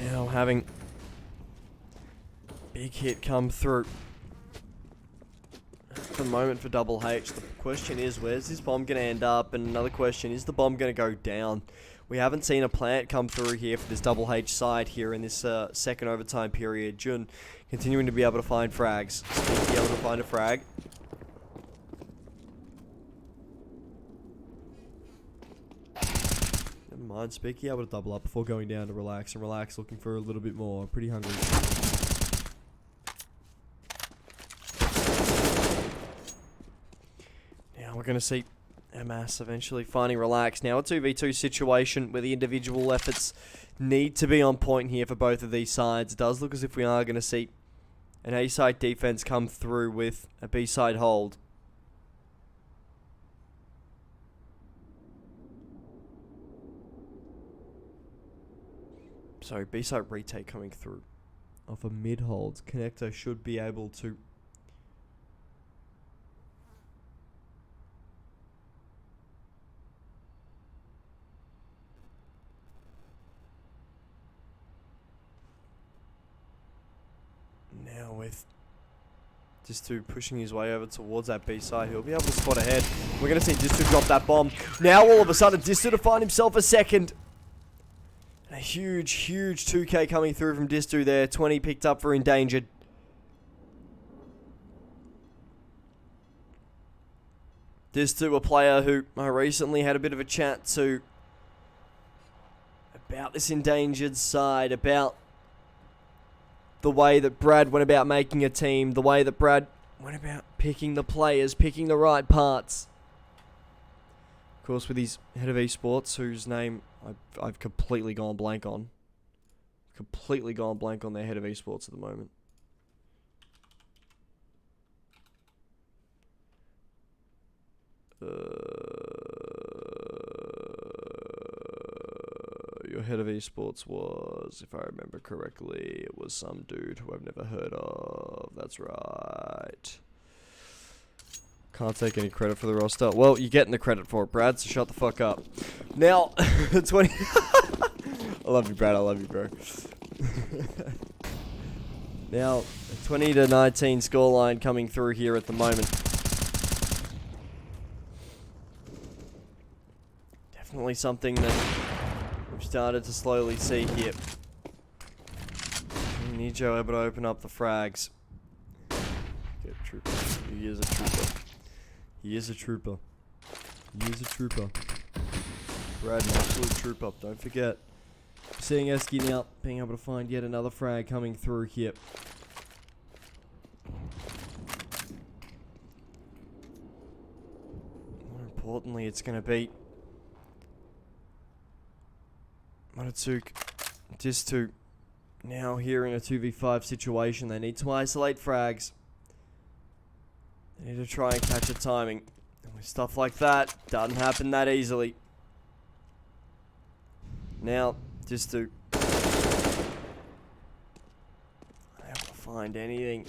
Now having big hit come through. For the moment for Double H, the question is, where's this bomb going to end up? And another question, is the bomb going to go down? We haven't seen a plant come through here for this Double H side here in this second overtime period. Jun continuing to be able to find frags. Be able to find a frag. Never mind, Speaky able to double up before going down to Relax. And Relax looking for a little bit more. Pretty hungry. We're going to see MS eventually finding Relax. Now a 2v2 situation where the individual efforts need to be on point here for both of these sides. It does look as if we are going to see an A-side defense come through with a B-side hold. Sorry, B-side retake coming through off a mid-hold. Connector should be able to now with Diz2 pushing his way over towards that B side, he'll be able to spot ahead. We're going to see Diz2 drop that bomb. Now all of a sudden Diz2 to find himself a second. And a huge 2K coming through from Diz2 there. 20 picked up for Endangered. Diz2, a player who I recently had a bit of a chat to about this Endangered side, about the way that Brad went about making a team, the way that Brad went about picking the players, picking the right parts. Of course, with his head of esports, whose name I've completely gone blank on. completely gone blank on their head of esports at the moment. Your head of esports was, if I remember correctly, it was some dude who I've never heard of. That's right. Can't take any credit for the roster. Well, you're getting the credit for it, Brad, so shut the fuck up. Now, 20... I love you, Brad. I love you, bro. Now, 20-19 scoreline coming through here at the moment. Definitely something that we've started to slowly see here. Nijo able to open up the frags. Get trooper. He is a trooper. He is a trooper. He is a trooper. Brad, an absolute trooper. Don't forget. Seeing Eski now, being able to find yet another frag coming through here. More importantly, it's going to be Matatsuk, Distu, now here in a 2v5 situation. They need to isolate frags. They need to try and catch a timing. And with stuff like that, doesn't happen that easily. Now, Distu, unable to find anything.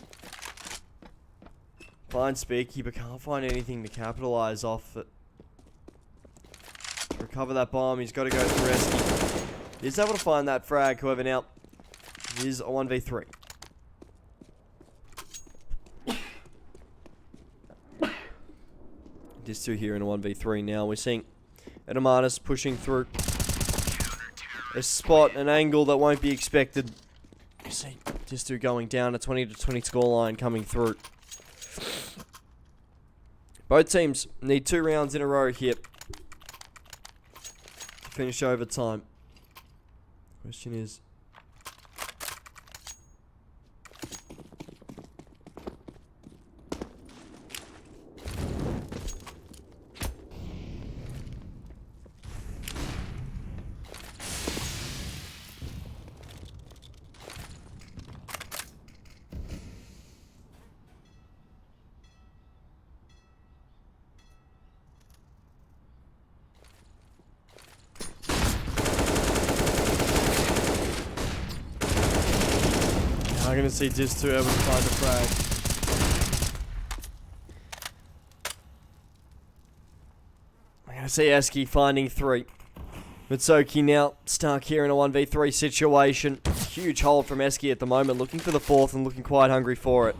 Find Speaky, but can't find anything to capitalize off it. To recover that bomb, he's got to go through Eski. He's able to find that frag, however, now is a 1v3. Just two here in a 1v3 now. We're seeing Edamanis pushing through a spot, an angle that won't be expected. You see just two going down, a 20-20 scoreline coming through. Both teams need 2 rounds in a row here to finish overtime. Question is, I'm going to see Diz 2 able to find the frag. I'm going to see Eski finding 3. Mitsuki now stuck here in a 1v3 situation. Huge hold from Eski at the moment, looking for the 4th and looking quite hungry for it.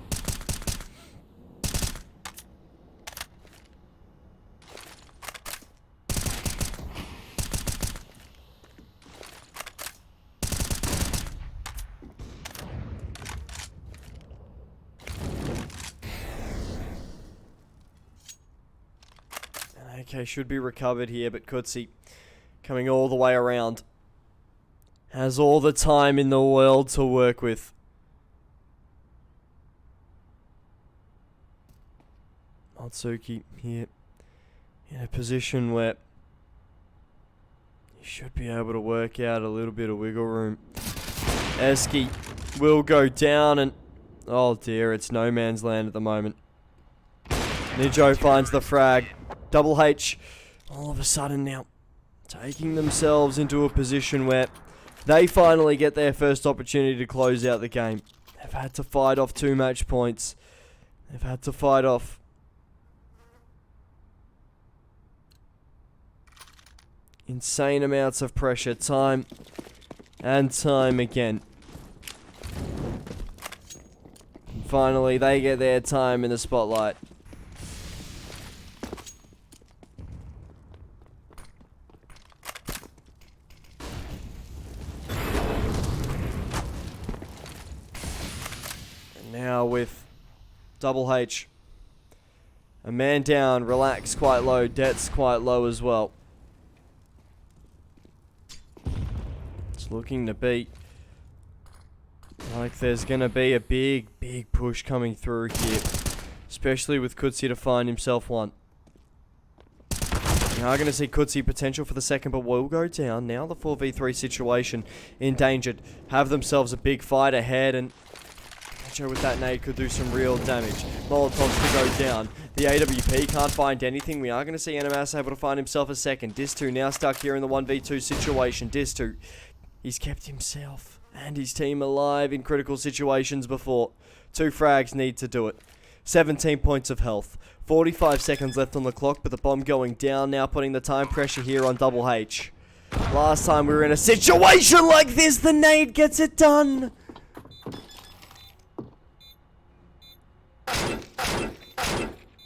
Okay, should be recovered here, but Kutsi coming all the way around. Has all the time in the world to work with. Matsuki here in a position where he should be able to work out a little bit of wiggle room. Eski will go down and... oh dear, it's no man's land at the moment. Nijo finds the frag. Double H, all of a sudden now, taking themselves into a position where they finally get their first opportunity to close out the game. They've had to fight off 2 match points. They've had to fight off insane amounts of pressure, time and time again. And finally, they get their time in the spotlight. Now with Double H, a man down, Relax quite low, Debt's quite low as well. It's looking to be like there's going to be a big push coming through here, especially with Kutsi to find himself one. We are going to see could see potential for the second, but will go down. Now the 4v3 situation endangered. Have themselves a big fight ahead, and Joe with that nade could do some real damage. Molotovs to go down. The AWP can't find anything. We are going to see Animas able to find himself a second. Dis2 now stuck here in the 1v2 situation. Dis2, he's kept himself and his team alive in critical situations before. 2 frags need to do it. 17 points of health. 45 seconds left on the clock, but the bomb going down now, putting the time pressure here on Double H. Last time we were in a situation like this, the nade gets it done.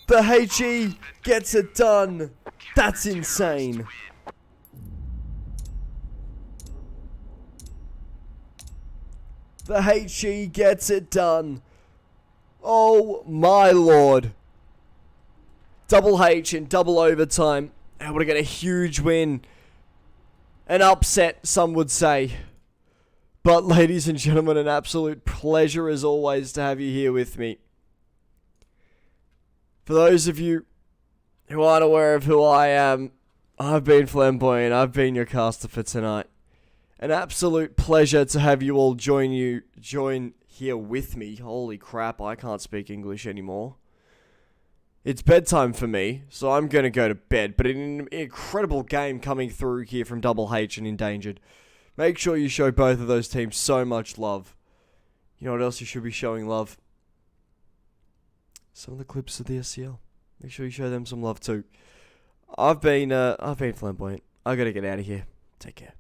The HE gets it done. That's insane. The HE gets it done. Oh my lord. Double H in double overtime. Able to get a huge win. An upset, some would say. But ladies and gentlemen, an absolute pleasure as always to have you here with me. For those of you who aren't aware of who I am, I've been Flamboyant. I've been your caster for tonight. An absolute pleasure to have you all join here with me. Holy crap, I can't speak English anymore. It's bedtime for me, so I'm going to go to bed. But an incredible game coming through here from Double H and Endangered. Make sure you show both of those teams so much love. You know what else you should be showing love? Some of the clips of the SCL. Make sure you show them some love too. I've been Flamboyant. I gotta get out of here. Take care.